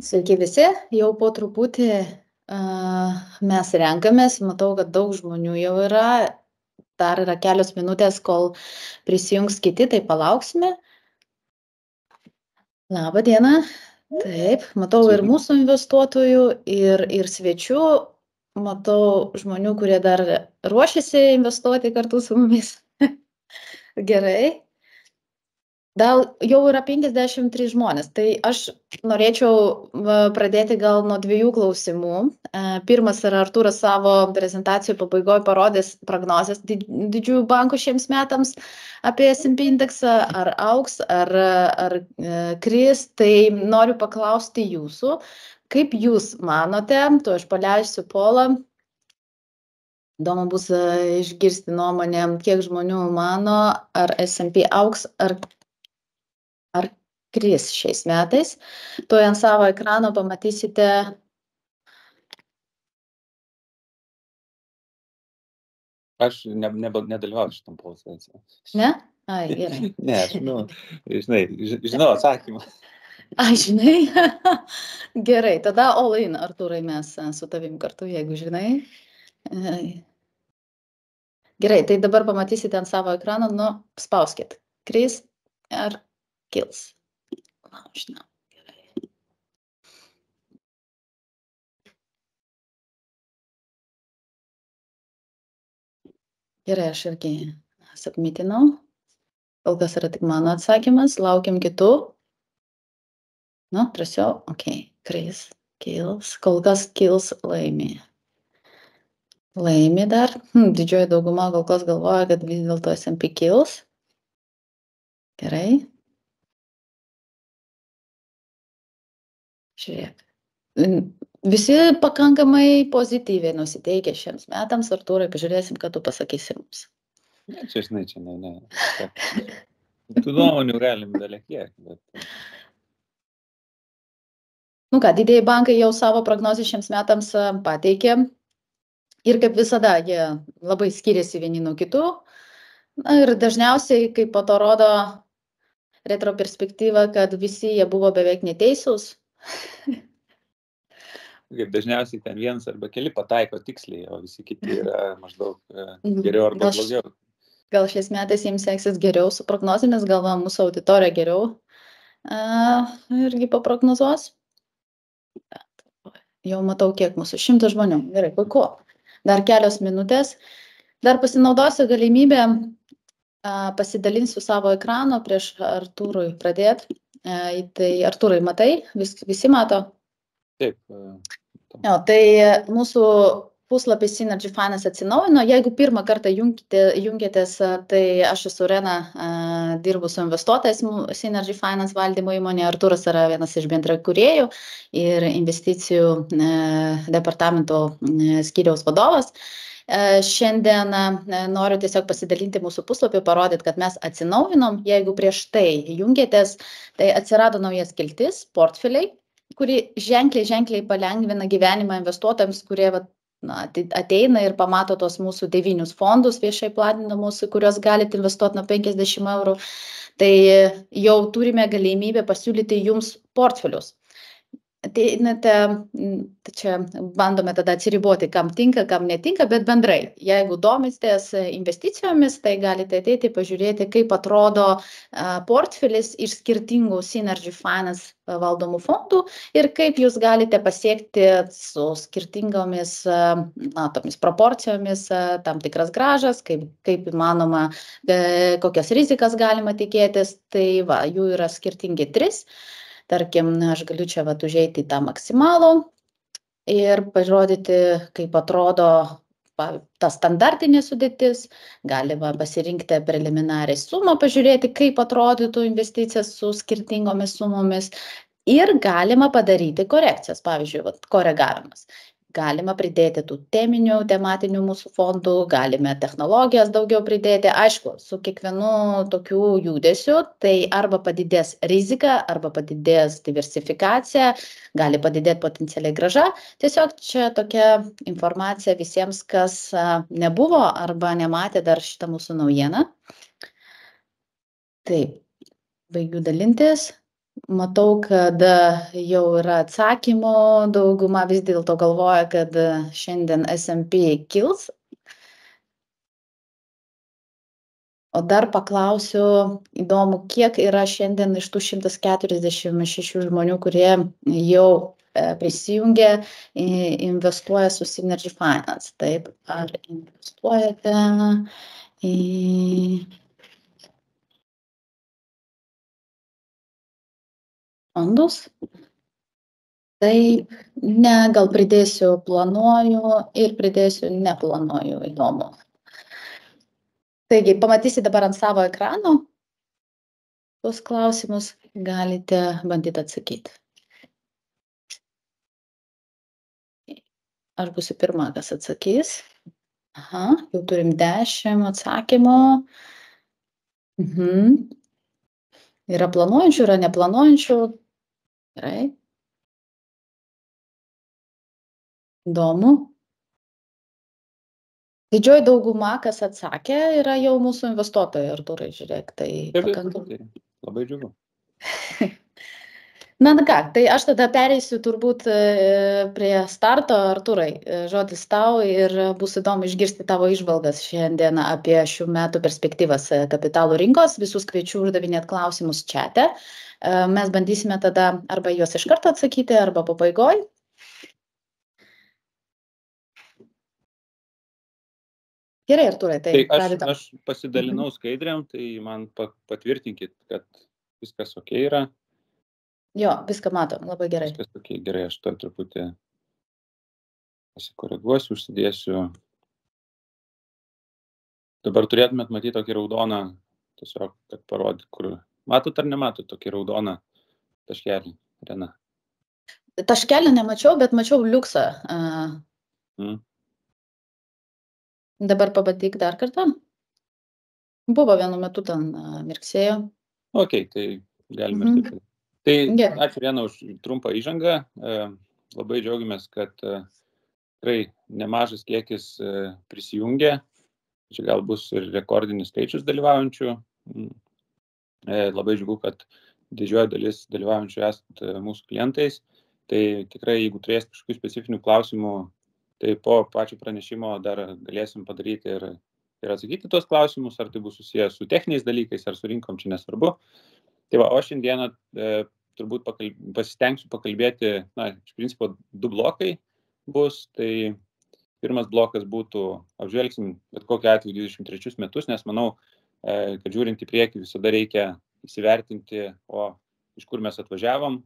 Sveiki visi, jau po truputį mes renkamės, matau, kad daug žmonių jau yra, dar yra kelios minutės, kol prisijungs kiti, tai palauksime. Labą dieną. Taip, matau ir mūsų investuotojų, ir svečių, matau žmonių, kurie dar ruošiasi investuoti kartu su mumis. Gerai. Jau yra 53 žmonės, tai aš norėčiau pradėti gal nuo 2 klausimų. Pirmas yra Artūras savo prezentacijų pabaigoje parodės prognozes didžiųjų bankų šiems metams apie S&P indeksą, ar augs, ar kris. Tai noriu paklausti jūsų, kaip jūs manote, tu aš paleisiu polą. Įdomu bus išgirsti nuomonę, kiek žmonių mano, ar S&P augs, ar kris šiais metais. Tuoj ant savo ekrano pamatysite. Aš nedalyvauju šitam posėdžiui. Ne? Ai, gerai. Ne, aš žinau atsakymą. Ai, žinai? Gerai, tada all in, Artūrai, mes su tavim kartu, jeigu žinai. Gerai, tai dabar pamatysite ant savo ekrano, spauskit. Kris ar kils? Žinau. Gerai, aš irgi submitinau. Kol kas yra tik mano atsakymas, laukiam kitų. Drąsiau, kris, kils, kol kas kils laimi. Laimi dar. Didžioji dauguma kol kas galvoja, kad vis dėlto S&P kils. Gerai. Žiūrėk. Visi pakankamai pozityviai nusiteikę šiems metams. Artūrai, pažiūrėsim, ką tu pasakysi mums. Ne, čia ne. Tų nuomonių galim kiek, bet... Didieji bankai jau savo prognozę šiems metams pateikė. Ir kaip visada, jie labai skiriasi vieni nuo kitų. Ir dažniausiai, kaip po to rodo retroperspektyva, kad visi jie buvo beveik neteisūs. Kaip dažniausiai ten vienas arba keli pataiko tiksliai, o visi kiti yra maždaug geriau arba blogiau. Gal šiais metais jiems seksis geriau su prognozėmis, gal mūsų auditorija geriau irgi paprognozuos. Jau matau, kiek mūsų 100 žmonių. Gerai, puiku. Dar kelios minutės. Dar pasinaudosiu galimybę, pasidalinsiu savo ekrano prieš Artūrui pradėti. Tai Artūrai, matai? Visi mato? Taip. Tai mūsų puslapis Synergy Finance atsinaujino. Jeigu pirmą kartą jungiatės, tai aš esu Rena, dirbu su investuotojais Synergy Finance valdymo įmonė. Artūras yra vienas iš bendrakūrėjų ir investicijų departamento skyriaus vadovas. Šiandien noriu tiesiog pasidalinti mūsų puslapį, parodyti, kad mes atsinaujinom. Jeigu prieš tai jungiatės, tai atsirado naujas skiltis, portfeliai, kuri ženkliai palengvina gyvenimą investuotojams, kurie ateina ir pamato tos mūsų 9 fondus viešai platinamus, kuriuos galite investuoti nuo 50 eurų. Tai jau turime galimybę pasiūlyti jums portfelius. Ateinate, čia bandome tada atsiriboti, kam tinka, kam netinka, bet bendrai, jeigu domitės investicijomis, tai galite ateiti pažiūrėti, kaip atrodo portfelis iš skirtingų Synergy Finance valdomų fondų ir kaip jūs galite pasiekti su skirtingomis tomis proporcijomis tam tikras grąžas, kaip įmanoma, kokias rizikas galima tikėtis. Tai jų yra skirtingi 3. Tarkim, aš galiu čia užeiti į tą maksimalų ir parodyti, kaip atrodo ta standartinė sudėtis. Galima pasirinkti preliminariai sumą, pažiūrėti, kaip atrodytų investicijas su skirtingomis sumomis. Ir galima padaryti korekcijas, pavyzdžiui, koregavimas. Galima pridėti tų tematinių mūsų fondų, galime technologijas daugiau pridėti. Aišku, su kiekvienu tokiu judesiu, tai arba padidės rizika, arba padidės diversifikacija, gali padidėti potencialiai grąža. Tiesiog čia tokia informacija visiems, kas nebuvo arba nematė dar šitą mūsų naujieną. Taip, baigiu dalintis. Matau, kad jau yra atsakymų, dauguma vis dėlto galvoja, kad šiandien S&P kils. O dar paklausiu, įdomu, kiek yra šiandien iš tų 146 žmonių, kurie jau prisijungė, investuoja su Synergy Finance. Taip, ar investuojate į fondus? Taip, ne, gal pridėsiu planuoju ir pridėsiu neplanuoju, įdomu. Taigi, pamatysi dabar ant savo ekrano tuos klausimus, galite bandyti atsakyti. Aš būsiu pirma, kas atsakys. Aha, jau turim 10 atsakymų. Yra planuojančių, yra neplanuojančių. Gerai. Įdomu. Didžioji dauguma, kas atsakė, yra jau mūsų investuotojai, Artūrai, žiūrėk, tai pakankamai. Labai džiugu. Na ką, tai aš tada pereisiu turbūt prie starto, Artūrai, žodis tau ir bus įdomu išgirsti tavo įžvalgas šiandien apie šių metų perspektyvas kapitalų rinkos. Visus kviečiu uždavinėti klausimus čate. Mes bandysime tada arba juos iš karto atsakyti, arba pabaigoj. Gerai, Artūrai, tai aš pasidalinau skaidrėm, tai man patvirtinkit, kad viskas ok yra. Jo, viską matom, labai gerai. Viskas ok, gerai, aš to truputį pasikoreguosiu, užsidėsiu. Dabar turėtumėt matyti tokį raudoną, tiesiog, kad parodyt, kur. Matot ar nematot tokį raudoną taškelį, Rena? Taškelį nemačiau, bet mačiau liuksą. Dabar pabandyk dar kartą. Buvo vienu metu ten mirksėjo. Ok, tai galime ir taip. Tai ačiū Rena už trumpą įžangą. Labai džiaugiamės, kad tikrai nemažas kiekis prisijungė. Čia gal bus ir rekordinis skaičius dalyvaujančių. Labai džiugu, kad didžioji dalis dalyvaujančių esate mūsų klientais. Tai tikrai, jeigu turės kažkokių specifinių klausimų, tai po pačio pranešimo dar galėsim padaryti ir atsakyti tuos klausimus, ar tai bus susijęs su techniniais dalykais, ar su rinkom, čia nesvarbu. Tai va, o šiandieną turbūt pasistengsiu pakalbėti, iš principo 2 blokai bus. Tai pirmas blokas būtų, apžvelgsim bet kokiu atveju 23 metus, nes manau, kad žiūrint į priekį visada reikia įsivertinti, iš kur mes atvažiavom,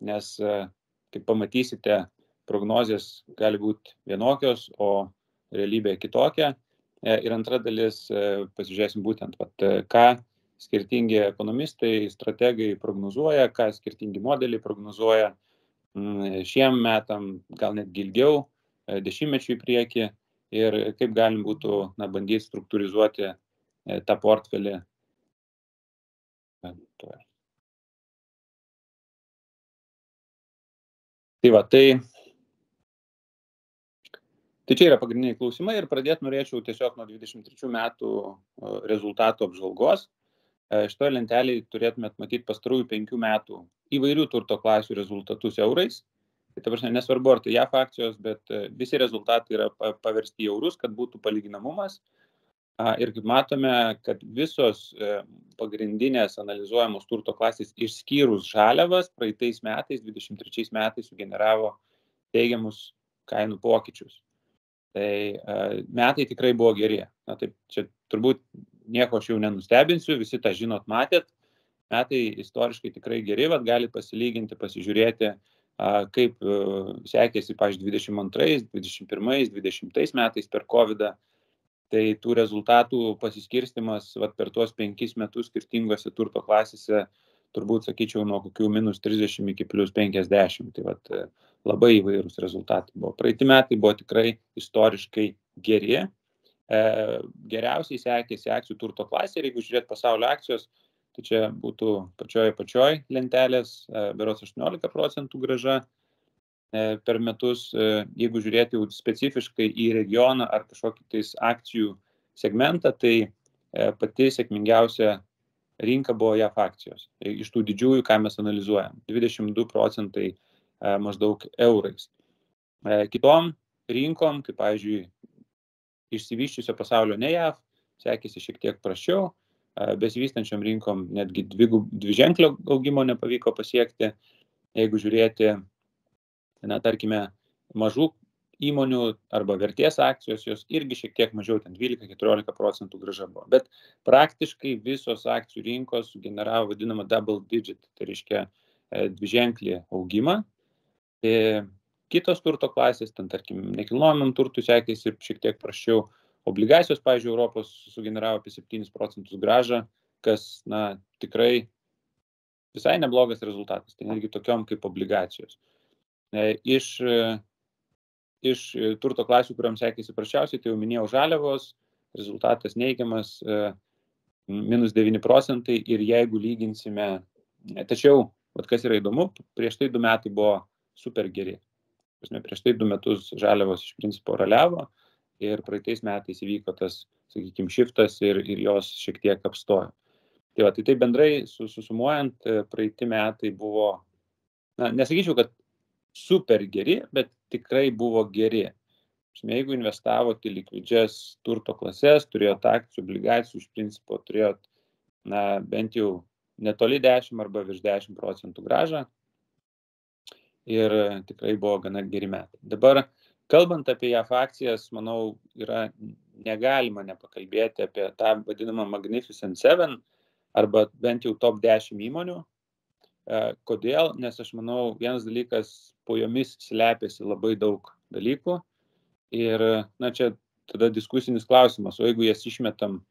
nes, kaip pamatysite, prognozės gali būti vienokios, o realybė kitokia. Ir antra dalis, pasižiūrėsim būtent, ką skirtingi ekonomistai, strategai prognozuoja, ką skirtingi modeliai prognozuoja šiem metam, gal net ilgiau, 10 į priekį, ir kaip galim būtų bandyti struktūrizuoti tą portfelį. Tai va, tai čia yra pagrindiniai klausimai ir pradėti norėčiau tiesiog nuo 23 metų rezultatų apžvalgos. Šitoje lentelėje turėtumėt matyti pastarųjų 5 metų įvairių turto klasių rezultatus eurais. Tai ta prasme, nesvarbu, ar tai JAF akcijos, bet visi rezultatai yra paversti į eurus, kad būtų palyginamumas. Ir kaip matome, kad visos pagrindinės analizuojamos turto klasės išskyrus žaliavas praeitais metais, 23 metais, sugeneravo teigiamus kainų pokyčius. Tai metai tikrai buvo geri. Taip, čia turbūt nieko aš jau nenustebinsiu, visi tą žinot, matėt. Metai istoriškai tikrai geri, galit pasilyginti, pasižiūrėti, kaip sekėsi, pavyzdžiui, 22, 21, 20 metais per COVID-ą. Tai tų rezultatų pasiskirstimas per tuos 5 metus skirtingose turto klasėse, turbūt, sakyčiau, nuo kokių -30 iki +50. Tai labai įvairūs rezultatai buvo. Praeiti metai buvo tikrai istoriškai geri. Geriausiai sekėsi akcijų turto klasė, ir jeigu žiūrėt pasaulio akcijos, tai čia būtų pačioj lentelės, berods 18% grąža per metus. Jeigu žiūrėti jau specifiškai į regioną ar kažkokį tais akcijų segmentą, tai pati sėkmingiausia rinka buvo JAF akcijos. Iš tų didžiųjų, ką mes analizuojam, 22% maždaug eurais. Kitom rinkom, kaip pavyzdžiui, išsivyščiusio pasaulio ne JAF, sekėsi šiek tiek prasčiau, besivystančiom rinkom netgi dviženklio augimo nepavyko pasiekti. Jeigu žiūrėti, tarkime, mažų įmonių arba vertės akcijos, jos irgi šiek tiek mažiau, ten 12-14% grąža buvo. Bet praktiškai visos akcijų rinkos sugeneravo vadinamą double digit, tai reiškia dviženklį augimą. Kitos turto klasės, ten tarkim, nekilnojamam turtui sekėsi šiek tiek prasčiau. Obligacijos, pavyzdžiui, Europos sugeneravo apie 7% grąžą, kas, tikrai visai neblogas rezultatas, tai netgi tokiom kaip obligacijos. Iš turto klasių, kuriuom sekėsi prasčiausiai, tai jau minėjau žaliavos, rezultatas neigiamas, -9% ir jeigu lyginsime, tačiau, kas yra įdomu, prieš tai 2 metai buvo super geri. Prieš tai 2 metus žaliavos iš principo raliavo ir praeitais metais įvyko tas, sakykime, shiftas ir jos šiek tiek apstojo. Tai bendrai susumuojant, praeiti metai buvo, nesakyčiau, kad super geri, bet tikrai buvo geri. Jeigu investavote į likvidžias turto klases, turėjot akcijų, obligacijų, iš principo turėjot, bent jau netoli 10 arba virš 10% grąžą ir tikrai buvo gana geri metai. Dabar, kalbant apie JAF akcijas, manau, negalima nepakalbėti apie tą vadinamą Magnificent 7 arba bent jau top 10 įmonių. Kodėl? Nes aš manau, vienas dalykas, po jomis slepiasi labai daug dalykų ir, čia tada diskusinis klausimas, o jeigu jas išmetam,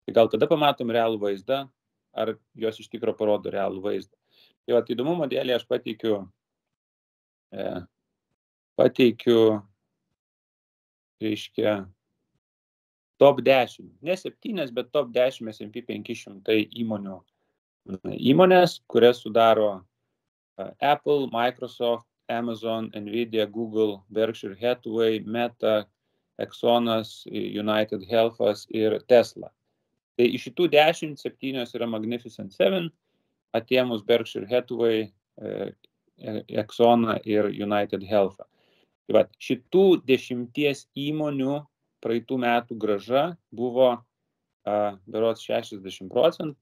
tai gal tada pamatom realų vaizdą, ar jos iš tikro parodo realų vaizdą. Tai įdomumo dėlei aš pateikiu, reiškia, top 10, ne 7, bet top 10 S&P 500 įmonės, kurias sudaro Apple, Microsoft, Amazon, Nvidia, Google, Berkshire Hathaway, Meta, Exxonas, United Healthas ir Tesla. Tai iš šitų 10, 7 yra Magnificent 7, atėmus Berkshire Hathaway, Exxoną ir United Healthą. Tai šitų 10 įmonių praeitų metų grąža buvo berods 60%,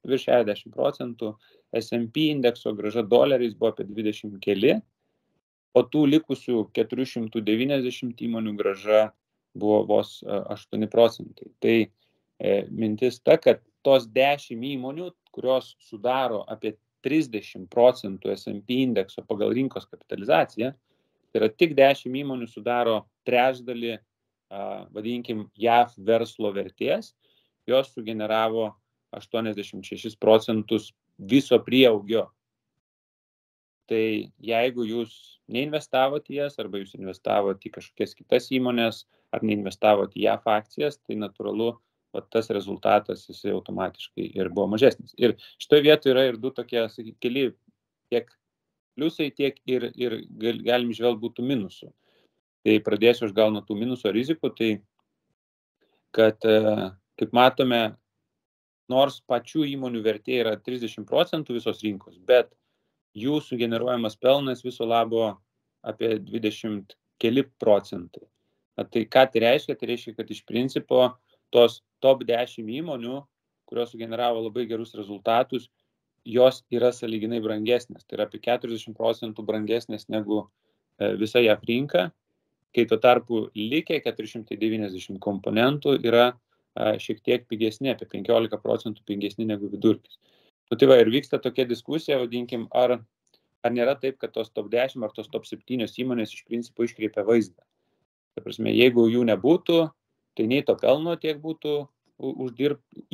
virš 60%, S&P indekso grąža doleriais buvo apie 20 keli, o tų likusių 490 įmonių grąža buvo vos 8%. Tai mintis ta, kad tos 10 įmonių, kurios sudaro apie 30% S&P indekso pagal rinkos kapitalizaciją, tai yra tik 10 įmonių sudaro trečdalį, vadinkim, JAF verslo vertės, jos sugeneravo 86% viso prieaugio. Tai jeigu jūs neinvestavote į jas, arba jūs investavote į kažkokias kitas įmonės, ar neinvestavote į JAF akcijas, tai natūralu, tas rezultatas jisai automatiškai ir buvo mažesnis. Ir šitoje vietoje yra ir du tokie, keli tiek pliusai, tiek ir galim žvelgti būtų minusų. Tai pradėsiu aš gal nuo tų minuso rizikų, tai kad, kaip matome, nors pačių įmonių vertė yra 30% visos rinkos, bet jų sugeneruojamas pelnas viso labo apie 20 keli procentai. Tai ką tai reiškia? Tai reiškia, kad iš principo tos top 10 įmonių, kurios sugeneravo labai gerus rezultatus, jos yra sąlyginai brangesnės. Tai yra apie 40% brangesnės negu visa JAF rinka, kai tuo tarpu likę 490 komponentų yra šiek tiek pigesni, apie 15% pigesni negu vidurkis. Tai ir vyksta tokia diskusija, vadinkim, ar nėra taip, kad tos top 10 ar tos top 7 įmonės iš principo iškreipia vaizdą. Tai prasme, jeigu jų nebūtų, tai nei to pelno tiek būtų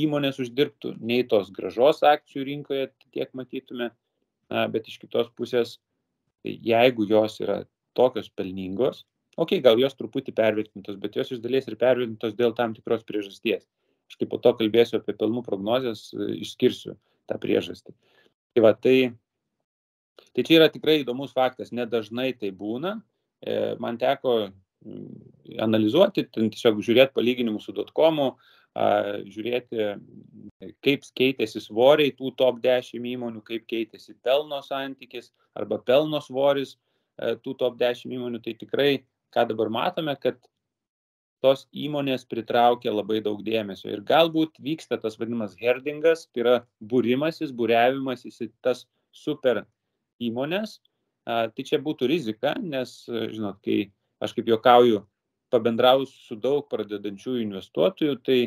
įmonės uždirbtų, nei tos grąžos akcijų rinkoje tiek matytume, bet iš kitos pusės, jeigu jos yra tokios pelningos, gal jos truputį pervertintos, bet jos iš dalies ir pervertintos dėl tam tikros priežasties. Aš kaip po to kalbėsiu apie pelnų prognozes, išskirsiu tą priežastį. Tai čia yra tikrai įdomus faktas, nedažnai tai būna. Man teko analizuoti, tiesiog žiūrėti palyginimus su .com, žiūrėti, kaip keitėsi svoriai tų top 10 įmonių, kaip keitėsi pelno santykis arba pelno svoris tų top 10 įmonių, tai tikrai, ką dabar matome, kad tos įmonės pritraukia labai daug dėmesio. Ir galbūt vyksta tas vadinamas herdingas, tai yra būriavimasis į tas super įmonės. Tai čia būtų rizika, nes, žinot, kai aš kaip juokauju, pabendrauju su daug pradedančiųjų investuotojų, tai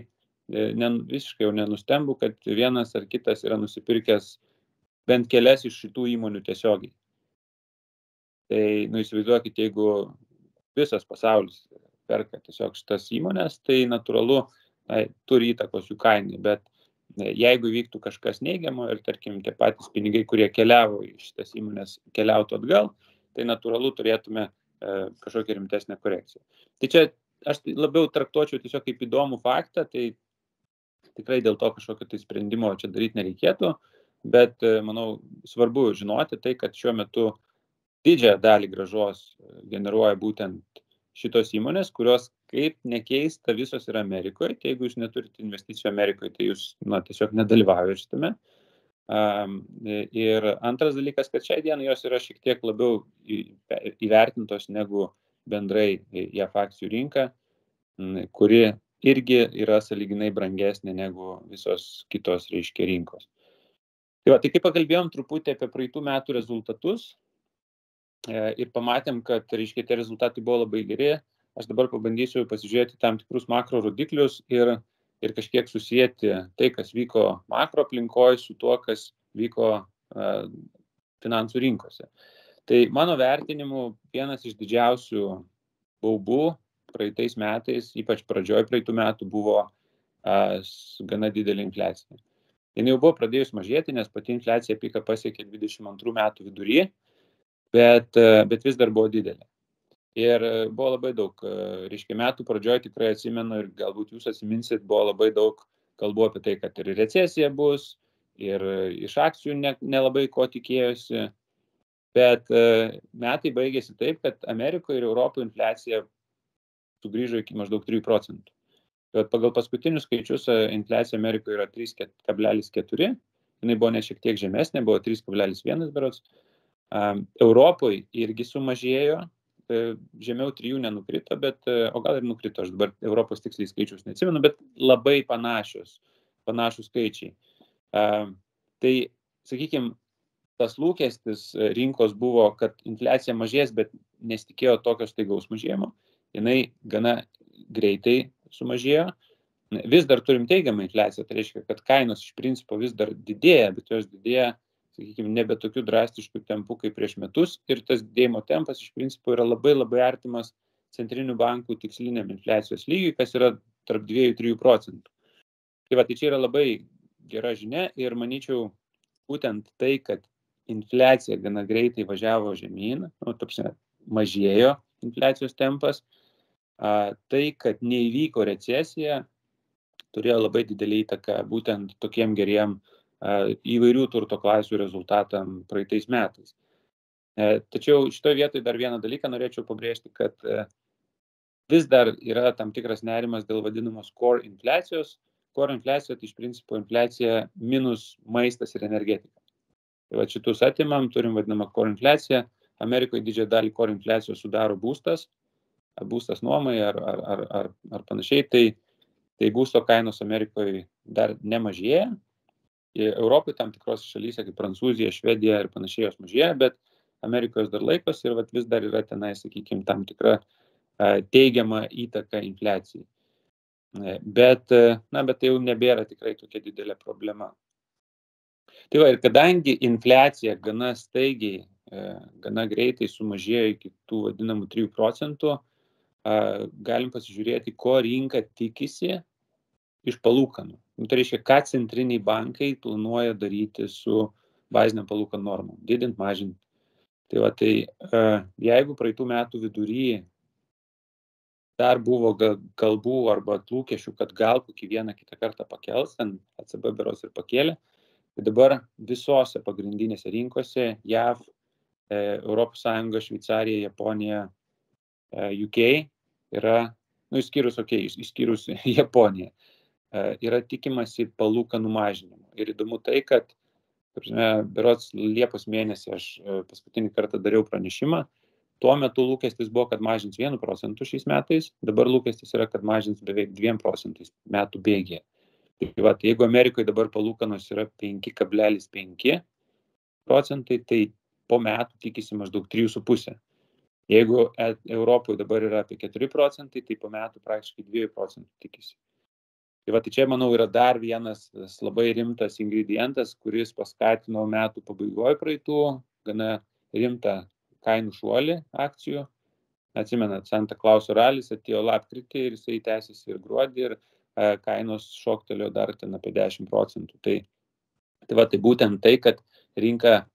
visiškai jau nenustembu, kad vienas ar kitas yra nusipirkęs bent kelias iš šitų įmonių tiesiogiai. Tai, įsivaizduokit, jeigu visas pasaulis perka tiesiog šitas įmonės, tai natūralu, turi įtakos jų kainai, bet jeigu vyktų kažkas neigiamo ir, tarkim, tie patys pinigai, kurie keliavo į šitas įmonės, keliautų atgal, tai natūralu turėtume kažkokią rimtesnę korekciją. Tai čia aš labiau traktuočiau tiesiog kaip įdomų faktą, tai tikrai dėl to kažkokio tai sprendimo čia daryti nereikėtų, bet, manau, svarbu žinoti tai, kad šiuo metu didžiąją dalį grąžos generuoja būtent šitos įmonės, kurios kaip nekeista visos yra Amerikoje. Tai jeigu jūs neturite investicijų Amerikoje, tai jūs tiesiog nedalyvaujate šitame. Ir antras dalykas, kad šiai dienai jos yra šiek tiek labiau įvertintos negu bendrai JAF akcijų rinka, kuri irgi yra sąlyginai brangesnė negu visos kitos, reiškia, rinkos. Tai kai pakalbėjom truputį apie praeitų metų rezultatus ir pamatėm, kad, reiškia, tie rezultatai buvo labai geri, aš dabar pabandysiu pasižiūrėti tam tikrus makro rodiklius ir kažkiek susijęti tai, kas vyko makro aplinkoje su tuo, kas vyko finansų rinkose. Tai mano vertinimu vienas iš didžiausių baubų praeitais metais, ypač pradžioj praeitų metų, buvo gana didelė infliacija. Jis jau buvo pradėjus mažėti, nes pati infliacija piką pasiekė 22 metų vidury, bet vis dar buvo didelė. Ir buvo labai daug, reiškia, metų pradžioje tikrai atsimenu ir galbūt jūs atsiminsit, buvo labai daug kalbų apie tai, kad ir recesija bus, ir iš akcijų nelabai ko tikėjosi, bet metai baigėsi taip, kad Amerikoje ir Europoje infliacija sugrįžo iki maždaug 3%. Bet pagal paskutinius skaičius infliacija Amerikoje yra 3,4, jinai buvo ne šiek tiek žemesnė, buvo 3,1 berods. Europoje irgi sumažėjo, žemiau 3 nenukrito, o gal ir nukrito, aš dabar Europos tiksliai skaičius neatsimenu, bet labai panašus skaičiai. Tai, sakykime, tas lūkestis rinkos buvo, kad infliacija mažės, bet nesitikėjo tokio staigaus mažėjimo. Jinai gana greitai sumažėjo. Vis dar turim teigiamą infliaciją, tai reiškia, kad kainos iš principo vis dar didėja, bet jos didėja, sakykime, nebe tokių drastiškų tempų kaip prieš metus ir tas didėjimo tempas iš principo yra labai labai artimas centrinių bankų tiksliniam infliacijos lygiui, kas yra tarp 2–3%. Tai čia yra labai gera žinia ir manyčiau būtent tai, kad infliacija gana greitai važiavo žemyn, mažėjo infliacijos tempas, tai, kad neįvyko recesija, turėjo labai didelį įtaką būtent tokiem geriem įvairių turto klasių rezultatam praeitais metais. Tačiau šitoje vietoje dar vieną dalyką norėčiau pabrėžti, kad vis dar yra tam tikras nerimas dėl vadinamos core infliacijos. Core infliacija tai iš principo infliacija minus maistas ir energetika. Tai šitus atimam, turim vadinamą core infliaciją. Amerikoje didžiąją dalį core infliacijos sudaro būstas nuomai ar panašiai. Tai būsto kainos Amerikoje dar nemažėja. Europoje tam tikros šalyse kaip Prancūzija, Švedija ir panašiai jos mažėja, bet Amerikos dar laikosi ir vis dar yra tenai, sakykime, tam tikra teigiama įtaka infliacijai. Bet tai jau nebėra tikrai tokia didelė problema. Tai ir kadangi infliacija gana staigiai, gana greitai sumažėjo iki tų vadinamų 3%, galim pasižiūrėti, ko rinka tikisi iš palūkanų. Tai reiškia, ką centriniai bankai planuoja daryti su baziniam palūkanų normom, didint, mažinti. Tai jeigu praeitų metų vidury dar buvo kalbų arba lūkesčių, kad gal kokį vieną kitą kartą pakels, ten ECB berods ir pakėlė, tai dabar visose pagrindinėse rinkose, JAV, Europos Sąjunga, Šveicarija, Japonija, UK yra, išskyrus Japoniją. yra tikimasi palūkanų mažinimo. Ir įdomu tai, kad berods Liepos mėnesį aš paskutinį kartą dariau pranešimą. Tuo metu lūkestis buvo, kad mažins 1% šiais metais, dabar lūkestis yra, kad mažins beveik 2% metų bėgyje. Tai jeigu Amerikoje dabar palūkanos yra 5,5%, tai po metų tikisi maždaug 3,5%. Jeigu Europoje dabar yra apie 4%, tai po metų praktiškai 2% tikisi. Tai čia, manau, yra dar vienas labai rimtas ingredientas, kuris paskatino metų pabaigoje praeitų gana rimtą kainų šuolį akcijų. Atsimenat, Santa Klauso ralis atėjo lapkritį ir jisai tęsiasi ir gruodį ir kainos šoktelėjo dar ten apie 10%. Tai būtent tai, kad rinka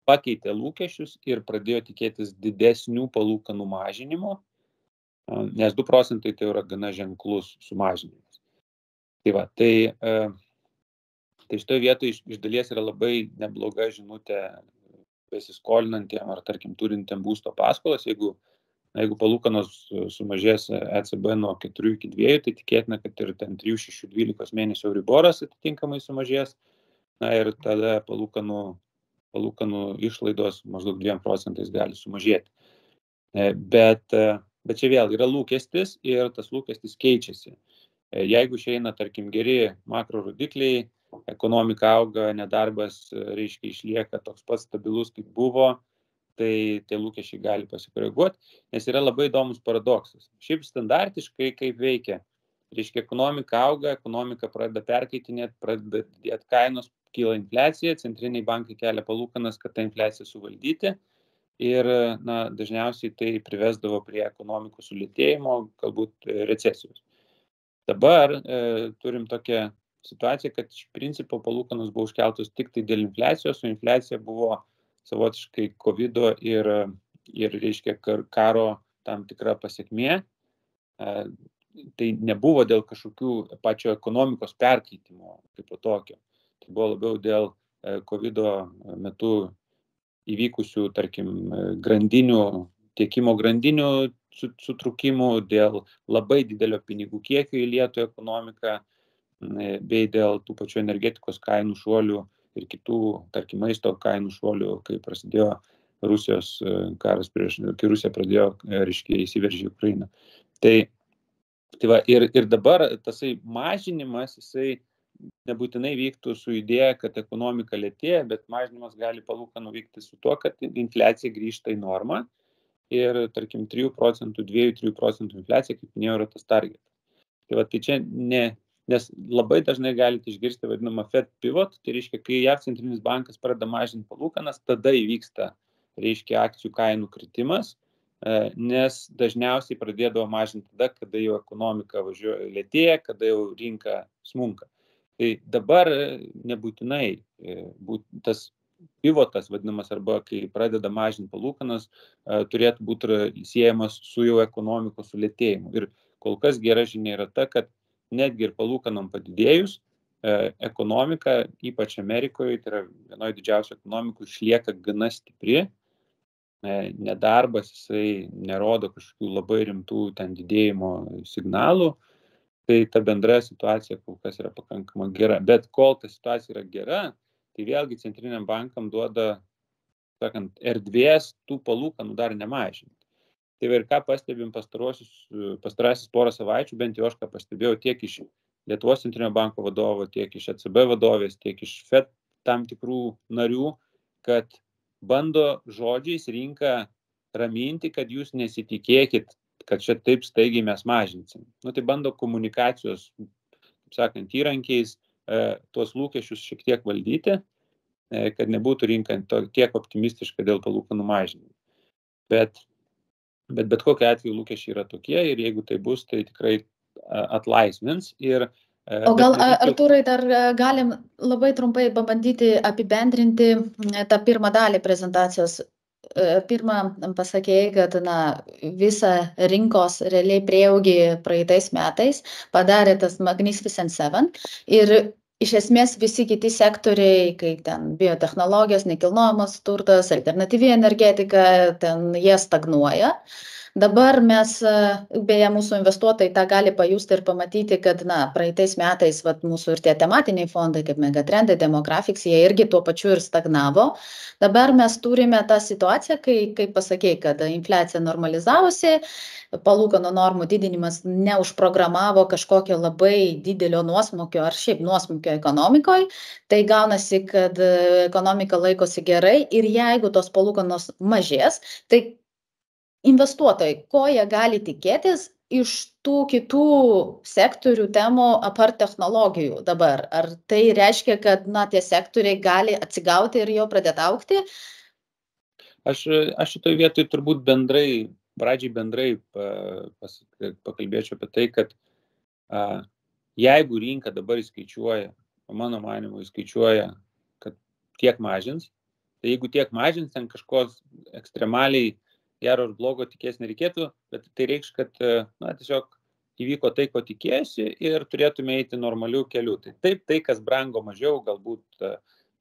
pakeitė lūkesčius ir pradėjo tikėtis didesnių palūkanų mažinimo, nes 2% tai yra gana ženklus sumažinimas. Tai šitoje vietoje iš dalies yra labai nebloga žinutė besiskolinantiem ar, tarkim, turintiem būsto paskolas. Jeigu palūkanos sumažės ECB nuo 4 iki 2, tai tikėtina, kad ir ten 3, 6, 12 mėnesių Euriboras atitinkamai sumažės. Ir tada palūkanų išlaidos maždaug 2% gali sumažėti. Bet čia vėl yra lūkestis ir tas lūkestis keičiasi. Jeigu išeina, tarkim, geri makro rodikliai, ekonomika auga, nedarbas, reiškia, išlieka toks pats stabilus, kaip buvo, tai tie lūkesčiai gali pasikoreguoti, nes yra labai įdomus paradoksas. Šiaip standartiškai kaip veikia, reiškia, ekonomika auga, ekonomika pradeda perkeitinėti, pradeda didėti kainos, kyla infliacija, centriniai bankai kelia palūkanas, kad tą infliaciją suvaldyti ir dažniausiai tai privesdavo prie ekonomikos sulėtėjimo, galbūt recesijos. Dabar turim tokią situaciją, kad iš principo palūkanos buvo užkeltos tik tai dėl infliacijos, o infliacija buvo savotiškai COVID ir reiškia karo tam tikra pasekmė. Tai nebuvo dėl kažkokių pačio ekonomikos perkeitimo kaip po tokio. Tai buvo labiau dėl COVID metu įvykusių, tarkim, tiekimo grandinių sutrūkimų, dėl labai didelio pinigų kiekio įlieto į ekonomiką, bei dėl tų pačių energetikos kainų šuolių ir kitų, tarkim, maisto kainų šuolių, kai prasidėjo Rusijos karas kai Rusija pradėjo, reiškia, įsiveržė į Ukrainą. Ir dabar tasai mažinimas, jisai nebūtinai vyktų su idėja, kad ekonomika lėtėja, bet mažinimas gali palūkanų vykti su tuo, kad infliacija grįžta į normą. Ir, tarkim, 3%, 2-3% infliacija, kaip minėjau, yra tas targetas. Tai čia nes labai dažnai galite išgirsti vadinamą Fed pivot, tai reiškia, kai JAV centrinis bankas pradeda mažinti palūkanas, tada įvyksta, reiškia, akcijų kainų kritimas, nes dažniausiai pradėdavo mažinti tada, kada jau ekonomika lėtėja, kada jau rinka smunka. Tai dabar nebūtinai tas pivotas vadinamas, arba kai pradeda mažinti palūkanas, turėtų būti siejamas su jau ekonomikos sulėtėjimu. Ir kol kas gera žinia yra ta, kad netgi ir palūkanom padidėjus, ekonomika, ypač Amerikoje, tai yra vienoje didžiausių ekonomikų, išlieka gana stipri. Nedarbas, jisai nerodo kažkokių labai rimtų ten didėjimo signalų. Tai ta bendra situacija kol kas yra pakankamai gera. Bet kol ta situacija yra gera, tai vėlgi centriniam bankam duoda, sakant, erdvės tų palūkanų dar nemažinti. Tai ir ką pastebim pastarasis porą savaičių, bent jau aš ką pastebėjau tiek iš Lietuvos centrinio banko vadovo, tiek iš ECB vadovės, tiek iš FED tam tikrų narių, kad bando žodžiais rinką raminti, kad jūs nesitikėkit, kad čia taip staigiai mes mažinsim. Tai bando komunikacijos, kaip sakant, įrankiais tuos lūkesčius šiek tiek valdyti, kad nebūtų rinka tiek optimistiška dėl palūkanų mažinimo. Bet kokiu atveju lūkesčiai yra tokie ir jeigu tai bus, tai tikrai atlaisvins. O gal, Artūrai, dar galim labai trumpai pabandyti apibendrinti tą pirmą dalį prezentacijos. Pirmą pasakėjai, kad visą rinkos realiai prieaugį praeitais metais padarė tas Magnificent Seven ir iš esmės visi kiti sektoriai, kaip ten biotechnologijos, nekilnojamas turtas, alternatyvi energetika, ten jie stagnuoja. Dabar mes, beje, mūsų investuotojai tą gali pajusti ir pamatyti, kad, praeitais metais, mūsų ir tie tematiniai fondai, kaip Megatrendai, Demographics, jie irgi tuo pačiu ir stagnavo. Dabar mes turime tą situaciją, kai, kaip pasakei, kad infliacija normalizavosi, palūkanų normų didinimas neužprogramavo kažkokio labai didelio nuosmukio ar šiaip nuosmukio ekonomikoje. Tai gaunasi, kad ekonomika laikosi gerai ir jeigu tos palūkanos mažės, tai investuotojai, ko jie gali tikėtis iš tų kitų sektorių temų apart technologijų dabar? Ar tai reiškia, kad tie sektoriai gali atsigauti ir jau pradėti augti? Aš šitoj vietoj turbūt pradžiai bendrai pakalbėčiau apie tai, kad jeigu rinka dabar įskaičiuoja, mano manymu įskaičiuoja, kad tiek mažins, tai jeigu tiek mažins, ten kažkos ekstremaliai gero ir blogo tikės nereikėtų, bet tai reikš, kad tiesiog įvyko tai, ko tikėjosi ir turėtume eiti normalių kelių. Tai taip, tai, kas brango mažiau, galbūt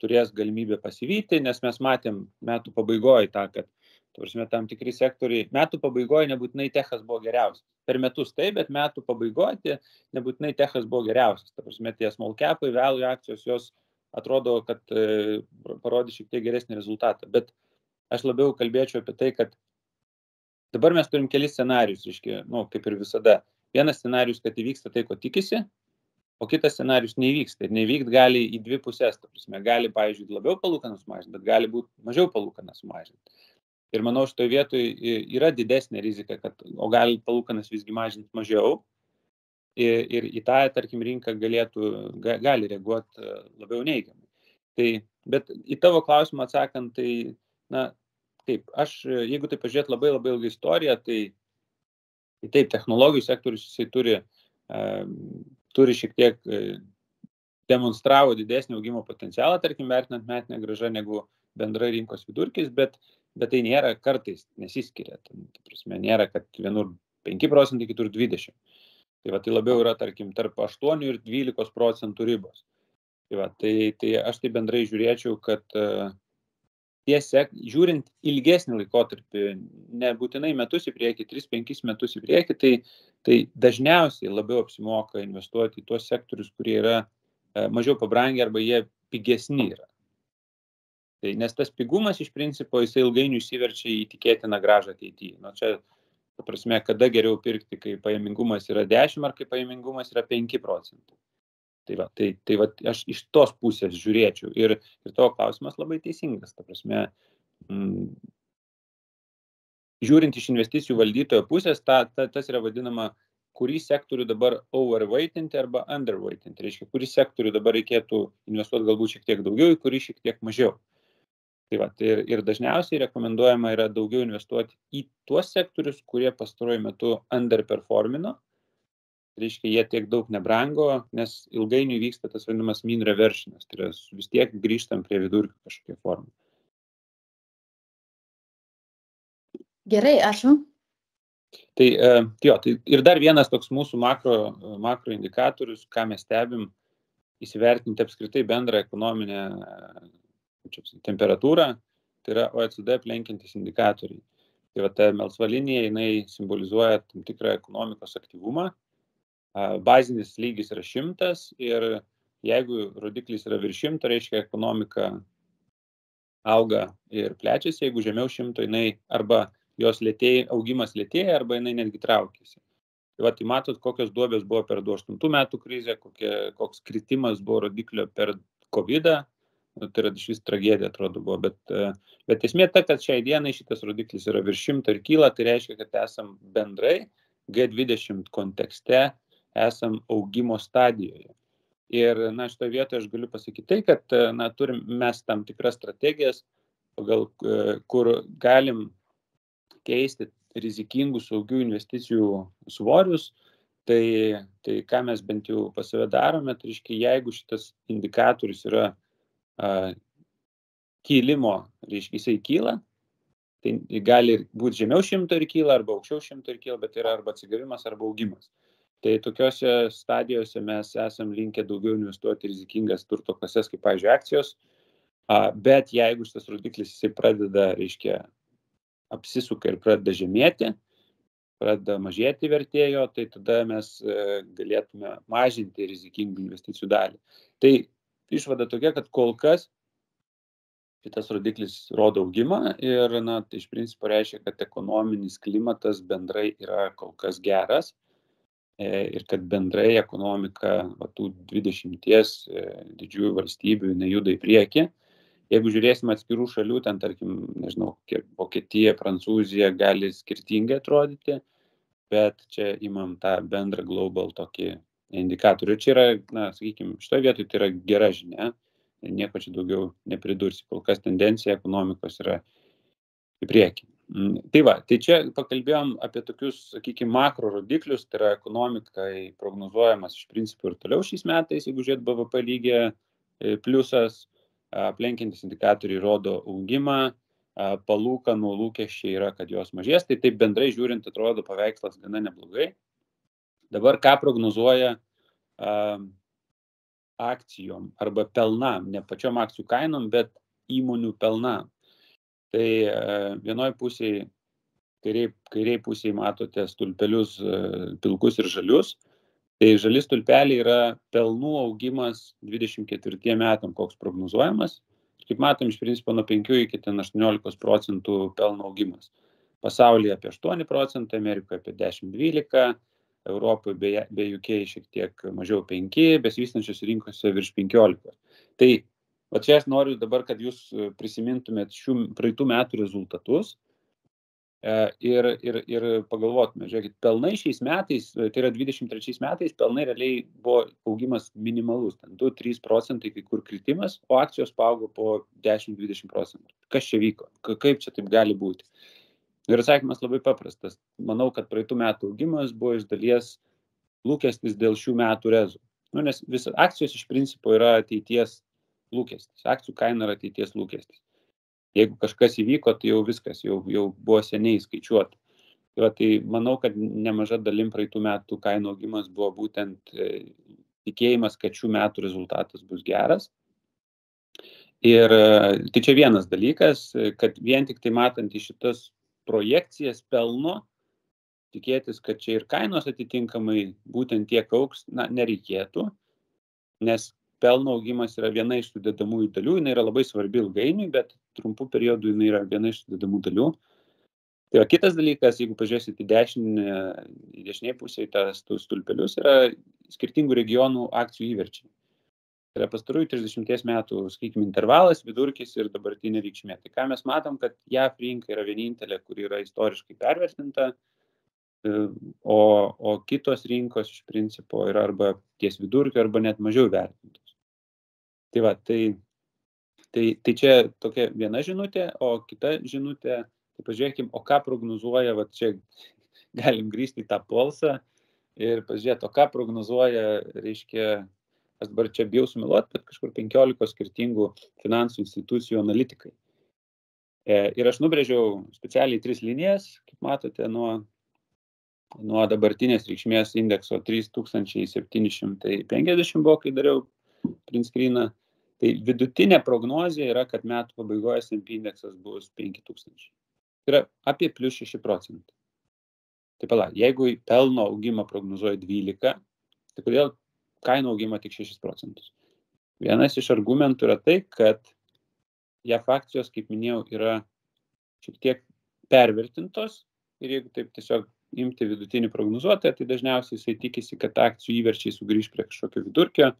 turės galimybę pasivyti, nes mes matėm metų pabaigoje tą, kad tam tikri sektoriai, metų pabaigoje nebūtinai techas buvo geriausias. Per metus taip, bet metų pabaigoje nebūtinai techas buvo geriausias. Tie small capai, value akcijos, jos atrodo, kad parodė šiek tiek geresnį rezultatą. Bet aš labiau kalbėčiau apie tai, kad dabar mes turim kelis scenarius, kaip ir visada. Vienas scenarius, kad įvyksta tai, ko tikisi, o kitas scenarius neįvyksta. Ir neįvykt gali į dvi pusės. Gali, pavyzdžiui, labiau palūkanas mažinti, bet gali būti mažiau palūkanas mažinti. Ir manau, šitoje vietoje yra didesnė rizika, o gali palūkanas visgi mažinti mažiau. Ir į tą, tarkim, rinką gali reaguoti labiau neigiamai. Bet į tavo klausimą atsakant, tai, taip, jeigu tai pažiūrėt labai labai ilgą istoriją, tai taip, technologijų sektorius jisai turi šiek tiek demonstravo didesnį augimo potencialą, tarkim, vertinant metinę grąžą negu bendra rinkos vidurkis, bet tai nėra kartais nesiskiria. Nėra, kad vienur 5%, kitur 20%. Tai labiau yra, tarkim, tarp 8 ir 12% ribos. Tai aš tai bendrai žiūrėčiau, kad žiūrint ilgesnį laikotarpį, nebūtinai metus į priekį, 3-5 metus į priekį, tai dažniausiai labiau apsimoka investuoti į tuos sektorius, kurie yra mažiau pabrangę arba jie pigesni yra. Nes tas pigumas iš principo jisai ilgainiui įsiverčia į tikėtiną grąžą ateityje. Čia, kada geriau pirkti, kai pajamingumas yra 10 ar kai pajamingumas yra 5%. Tai aš iš tos pusės žiūrėčiau. Ir tavo klausimas labai teisingas. Žiūrint iš investicijų valdytojo pusės, tas yra vadinama, kurį sektorių dabar overweightinti arba underweightinti. Reiškia, kurį sektorių dabar reikėtų investuoti galbūt šiek tiek daugiau, į kurį šiek tiek mažiau. Ir dažniausiai rekomenduojama yra daugiau investuoti į tuos sektorius, kurie pastaruoju metu underperformino. Reiškia, jie tiek daug nebrango, nes ilgainiui vyksta tas vadinamas mean reversionas. Tai yra vis tiek grįžtam prie vidurkių kažkokią formą. Gerai, ačiū. Tai ir dar vienas toks mūsų makro indikatorius, ką mes stebim, įsivertinti apskritai bendrą ekonominę temperatūrą, tai yra OECD aplenkiantis indikatoriai. Tai ta melsva linija, jinai simbolizuoja tam tikrą ekonomikos aktyvumą. Bazinis lygis yra 100 ir jeigu rodiklis yra virš 100, reiškia ekonomika auga ir plečiasi, jeigu žemiau 100, jinai arba jos augimas lėtėja, arba jinai netgi traukiasi. Tai matot, kokios duobės buvo per 2008 metų krizę, koks kritimas buvo rodiklio per COVID-ą. Tai yra iš vis tragedija, atrodo, buvo. Bet esmė ta, kad šiai dienai šitas rodiklis yra virš 100 ir kyla, tai reiškia, kad esam bendrai G20 kontekste esam augimo stadijoje. Ir šitoje vietoje aš galiu pasakyti tai, kad turim mes tam tikras strategijas, kur galim keisti rizikingų saugių investicijų svorius. Tai ką mes bent jau pas save darome, tai reiškia, jeigu šitas indikatorius yra kilimo, reiškia, jisai kyla, tai gali būti žemiau 100 ir kyla, arba aukščiau 100 ir kyla, bet yra arba atsigavimas, arba augimas. Tai tokiose stadijose mes esam linkę daugiau investuoti rizikingas turto klases, kaip, pavyzdžiui, akcijos, bet jeigu šitas rodiklis jisai pradeda, reiškia, apsisuka ir pradeda žemėti, pradeda mažėti vertėjo, tai tada mes galėtume mažinti rizikingų investicijų dalį. Tai išvada tokia, kad kol kas šitas rodiklis rodo augimą ir tai iš principo reiškia, kad ekonominis klimatas bendrai yra kol kas geras ir kad bendrai ekonomika tų 20 didžiųjų valstybių nejuda į priekį. Jeigu žiūrėsime atskirų šalių, ten tarkim, nežinau, Vokietija, Prancūzija gali skirtingai atrodyti, bet čia imam tą bendrą global tokį indikatorių. Čia yra, sakykime, šitoje vietoje tai yra gera žinia, nieko čia daugiau nepridursi, kol kas tendencija ekonomikos yra į priekį. Tai čia pakalbėjom apie tokius, sakykime, makro rodiklius, tai yra ekonomikai prognozuojamas iš principo ir toliau šiais metais, jeigu žiūrėt BVP lygį, pliusas, aplenkiantis indikatoriai rodo augimą, palūkanų lūkesčiai yra, kad jos mažės, tai taip bendrai žiūrint atrodo paveikslas gana neblogai. Dabar ką prognozuoja akcijom arba pelnam, ne pačiom akcijų kainom, bet įmonių pelnam. Tai vienoje pusėje, kairiai pusėje matote stulpelius pilkus ir žalius. Tai žali stulpeliai yra pelnų augimas 24 metam, koks prognozuojamas. Kaip matom, iš principo nuo 5 iki 18% pelno augimas. Pasaulyje apie 8%, Amerikoje apie 10-12%, Europoje be UK šiek tiek mažiau 5%, besivystančiose rinkose virš 15%. Tai čia aš noriu dabar, kad jūs prisimintumėt šių praeitų metų rezultatus ir pagalvotumėt, žiūrėkit, pelnai šiais metais, tai yra 23 metais, pelnai realiai buvo augimas minimalus, 2-3% kai kur kritimas, o akcijos paaugo po 10-20%. Kas čia vyko? Kaip čia taip gali būti? Ir atsakymas labai paprastas. Manau, kad praeitų metų augimas buvo iš dalies lūkestis dėl šių metų rezų. Nes akcijos iš principo yra ateities lūkestis. Akcijų kaina yra ateities lūkestis. Jeigu kažkas įvyko, tai jau viskas, jau buvo seniai skaičiuota. Tai manau, kad nemaža dalim praeitų metų kainų augimas buvo būtent tikėjimas, kad šių metų rezultatas bus geras. Ir tai čia vienas dalykas, kad vien tik tai matant į šitas projekcijas pelno, tikėtis, kad čia ir kainos atitinkamai būtent tiek augs, nereikėtų, nes pelno augimas yra viena iš sudedamųjų dalių, jinai yra labai svarbi ilgainiui, bet trumpų periodų jinai yra viena iš sudedamų dalių. Tai kitas dalykas, jeigu pažiūrėsite į dešinėje pusėje tos stulpelius, yra skirtingų regionų akcijų įverčiai. Tai yra pastarųjų 30 metų, sakykime, intervalas, vidurkis ir dabartinė reikšmė. Tai ką mes matom, kad JAV rinka yra vienintelė, kuri yra istoriškai pervertinta, o kitos rinkos iš principo yra arba ties vidurkio, arba net mažiau vertintos. Tai čia tokia viena žinutė, o kita žinutė, tai pažiūrėkime, o ką prognozuoja, čia galim grįžti į tą polsą ir pažiūrėti, o ką prognozuoja, reiškia, aš dabar čia bijau sumeluoti, bet kažkur 15 skirtingų finansų institucijų analitikai. Ir aš nubrėžiau specialiai 3 linijas, kaip matote, nuo dabartinės reikšmės indekso 3750 buvo, kai dariau print screeną. Tai vidutinė prognozija yra, kad metų pabaigoje S&P indeksas bus 5000. Tai yra apie plus 6%. Tai jeigu pelno augimą prognozuoja 12, tai kodėl kainų augimą tik 6%? Vienas iš argumentų yra tai, kad JAV akcijos, kaip minėjau, yra šiek tiek pervertintos ir jeigu taip tiesiog imti vidutinį prognozuotoją, tai dažniausiai jisai tikisi, kad akcijų įverčiai sugrįž prie kažkokio vidurkio.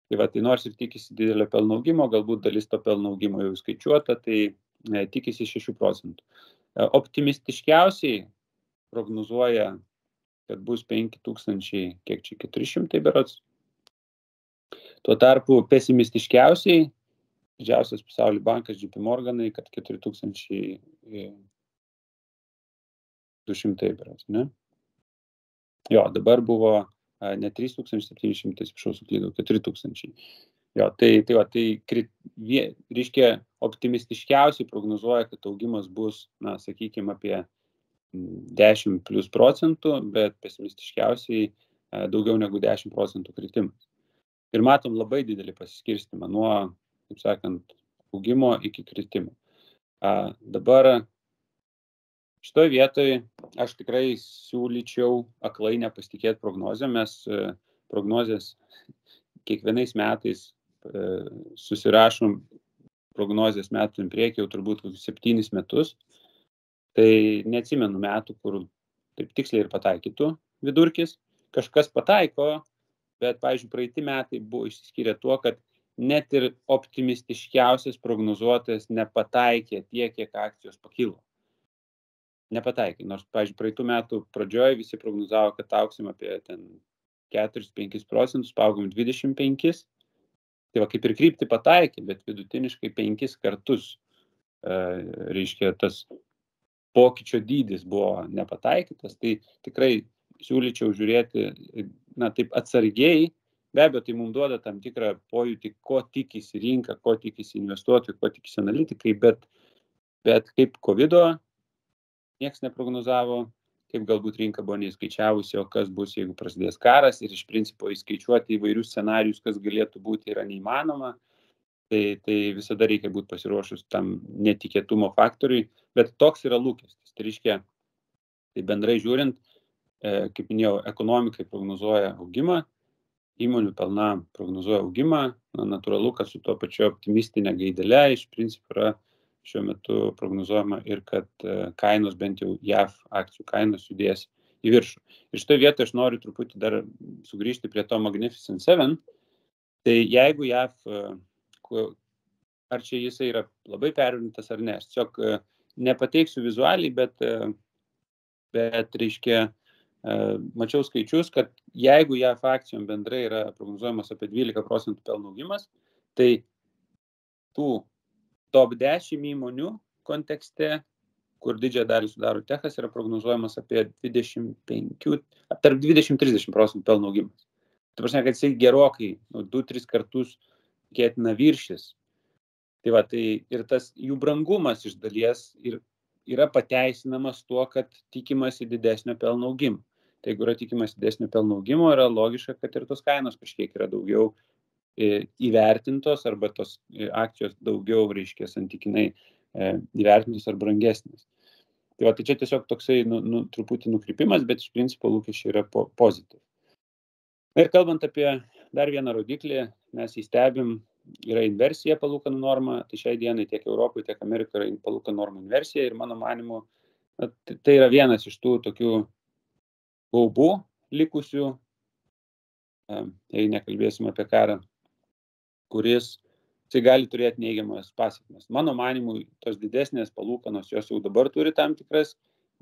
Tai nors ir tikisi didelio pelno augimo, galbūt dalis to pelno augimo jau skaičiuota, tai tikisi 6%. Optimistiškiausiai prognozuoja, kad bus 5400 berods. Tuo tarpu pesimistiškiausiai, didžiausias pasaulio bankas JP Morganai, kad 4200 berods, ne? Jo, dabar buvo ne 3700, suklydau, 4000. Jo, tai reiškia, optimistiškiausiai prognozuoja, kad augimas bus, sakykime, apie 10+%, bet pesimistiškiausiai daugiau negu 10% kritimas. Ir matom labai didelį pasiskirstimą nuo, kaip sakant, augimo iki kritimo. Dabar Šitoje vietoje aš tikrai siūlyčiau aklai nepasitikėti prognozėm, mes prognozės kiekvienais metais susirašom prognozės metų į priekį jau turbūt 7 metus. Tai neatsimenu metų, kur taip tiksliai ir pataikytų vidurkis. Kažkas pataiko, bet, pavyzdžiui, praeiti metai buvo išsiskyrę tuo, kad net ir optimistiškiausias prognozuotojas nepataikė tiek, kiek akcijos pakilo. Nepataikė, nors, pavyzdžiui, praeitų metų pradžioje visi prognozavo, kad auksim apie 4-5%, paaugom 25%. Tai va, kaip ir kryptį pataikė, bet vidutiniškai 5 kartus, reiškia, tas pokyčio dydis buvo nepataikytas. Tai tikrai siūlyčiau žiūrėti, taip atsargiai. Be abejo, tai mums duoda tam tikrą pojūtį, ko tikisi rinka, ko tikisi investuotojai, ko tikisi analitikai, bet kaip COVID-o nieks neprognozavo, kaip galbūt rinka buvo neįskaičiavusi, o kas bus, jeigu prasidės karas, ir iš principo įskaičiuoti įvairius scenarius, kas galėtų būti, yra neįmanoma. Tai visada reikia būti pasiruošus tam netikėtumo faktoriui, bet toks yra lūkestis. Tai reiškia, tai bendrai žiūrint, kaip minėjau, ekonomikai prognozuoja augimą, įmonių pelna prognozuoja augimą, natūralu, kad su tuo pačiu optimistinė gaidele iš principo yra šiuo metu prognozuojama ir kad kainos, bent jau JAV akcijų kainos judės į viršų. Ir šitoje vietoje aš noriu truputį dar sugrįžti prie to Magnificent 7. Tai jeigu JAV, ar čia jisai yra labai pervertintas ar ne, aš tiesiog nepateiksiu vizualiai, bet reiškia, mačiau skaičius, kad jeigu JAV akcijom bendrai yra prognozuojamas apie 12% pelno augimas, tai tų top 10 įmonių kontekste, kur didžiąją dalį sudaro techas, yra prognozuojamas apie 20-30% pelno augimas. Tai prasme, kad jisai gerokai 2-3 kartus tikėtina viršis. Tai va, tai ir tas jų brangumas iš dalies yra pateisinamas tuo, kad tikimasi didesnio pelno augimo. Tai jeigu yra tikimasi didesnio pelno augimo, yra logiška, kad ir tos kainos kažkiek yra daugiau įvertintos arba tos akcijos daugiau, reiškia, santykinai įvertintos ar brangesnės. Tai va, tai čia tiesiog toksai truputį nukrypimas, bet iš principo lūkesčiai yra pozityvūs. Ir kalbant apie dar vieną rodiklį, mes įstebim, yra inversija palūkanų norma, tai šiai dienai tiek Europoje, tiek Amerikoje yra palūkanų normų inversija ir mano manimu, tai yra vienas iš tų tokių baubų likusių, jei nekalbėsim apie karą, kuris tai gali turėti neigiamas pasekmes. Mano manimu, tos didesnės palūkanos, jos jau dabar turi tam tikras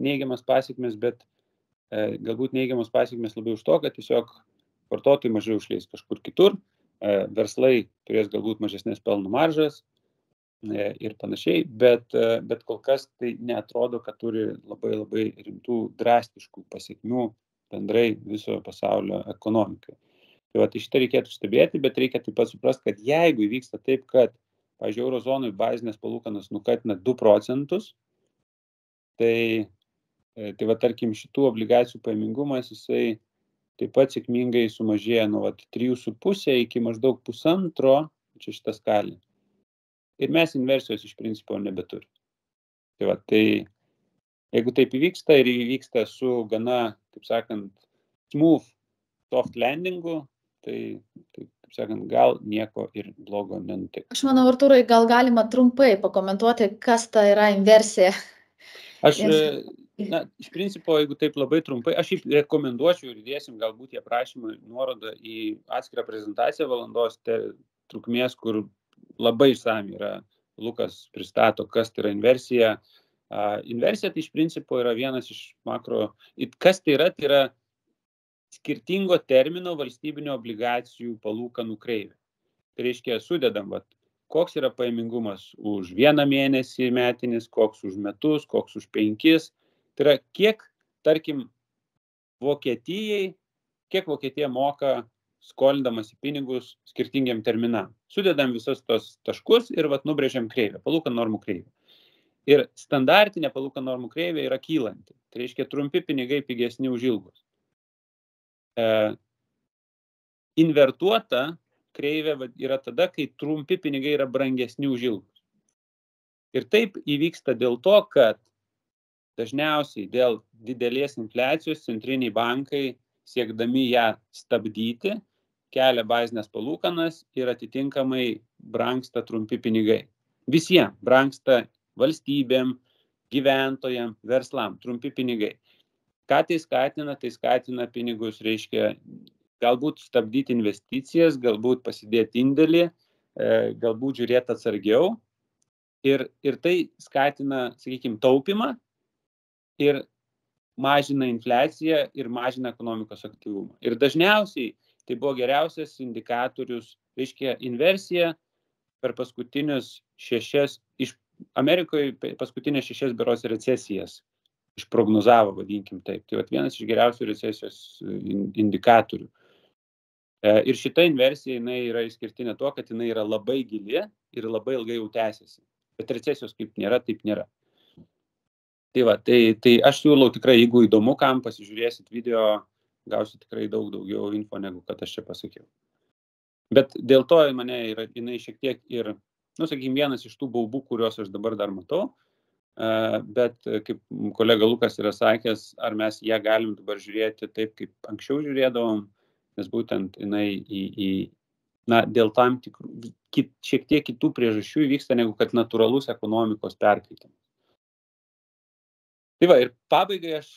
neigiamas pasekmes, bet galbūt neigiamas pasekmes labiau už to, kad tiesiog vartotojai mažiau išleis kažkur kitur, verslai turės galbūt mažesnės pelno maržas ir panašiai, bet kol kas tai neatrodo, kad turi labai labai rimtų drastiškų pasekmių bendrai viso pasaulio ekonomikai. Tai va, šitą reikėtų stebėti, bet reikia taip pat suprasti, kad jeigu įvyksta taip, kad, pavyzdžiui, eurozonui bazinės palūkanos nukatina 2%, tai va, tarkim, šitų obligacijų pajamingumas, jisai taip pat sėkmingai sumažėja nuo 3,5 iki maždaug 1,5, čia šitą skalį. Ir mes inversijos iš principo nebeturime. Tai va, tai jeigu taip įvyksta ir įvyksta su gana, taip sakant, smooth soft landingu, tai taip sakant, gal nieko ir blogo nenutiks. Aš manau, Artūrai, gal galima trumpai pakomentuoti, kas ta yra inversija? Iš principo, jeigu taip labai trumpai, aš rekomenduočiau ir įdėsim galbūt į aprašymą nuorodą į atskirą prezentaciją valandos trukmės, kur labai išsamiai yra Lukas pristato, kas tai yra inversija. Inversija tai iš principo yra vienas iš makro, kas tai yra skirtingo termino valstybinio obligacijų palūkanų kreivė. Tai reiškia, sudedam, koks yra pajamingumas už 1 mėnesį metinis, koks už metus, koks už 5. Tai yra, kiek, tarkim, kiek Vokietija moka skolindamasi pinigus skirtingiam terminam. Sudedam visus tos taškus ir nubrėžiam kreivę, palūkanų normų kreivę. Ir standartinė palūkanų normų kreivė yra kylanti. Tai reiškia, trumpi pinigai pigesni už ilgus. Invertuota kreivė yra tada, kai trumpi pinigai yra brangesni už ilgus. Ir taip įvyksta dėl to, kad dažniausiai dėl didelės infliacijos centriniai bankai, siekdami ją stabdyti, kelia bazinės palūkanas ir atitinkamai brangsta trumpi pinigai. Visiems brangsta valstybėm, gyventojam, verslam trumpi pinigai. Ką tai skatina? Tai skatina pinigus, reiškia, galbūt stabdyti investicijas, galbūt pasidėti indėlį, galbūt žiūrėti atsargiau. Ir tai skatina, sakykime, taupimą ir mažina infliaciją ir mažina ekonomikos aktyvumą. Ir dažniausiai tai buvo geriausias indikatorius, reiškia, inversija per paskutinius 6, Amerikoje paskutinės 6 berods recesijas išprognozavo, vadinkim taip. Tai vienas iš geriausių recesijos indikatorių. Ir šita inversija jinai yra išskirtinė tuo, kad jinai yra labai gili ir labai ilgai jau tęsiasi. Bet recesijos kaip nėra, taip nėra. Tai aš siūlau tikrai, jeigu įdomu, kam pasižiūrėsit video, gausit tikrai daug daugiau info, negu kad aš čia pasakiau. Bet dėl to jinai šiek tiek ir, sakykime, vienas iš tų baubų, kuriuos aš dabar dar matau, bet kaip kolega Lukas yra sakęs, ar mes ją galim dabar žiūrėti taip, kaip anksčiau žiūrėdavom, nes būtent jinai dėl tam tikrų, šiek tiek kitų priežasčių vyksta, negu kad natūralus ekonomikos perkaitimas. Tai ir pabaigai aš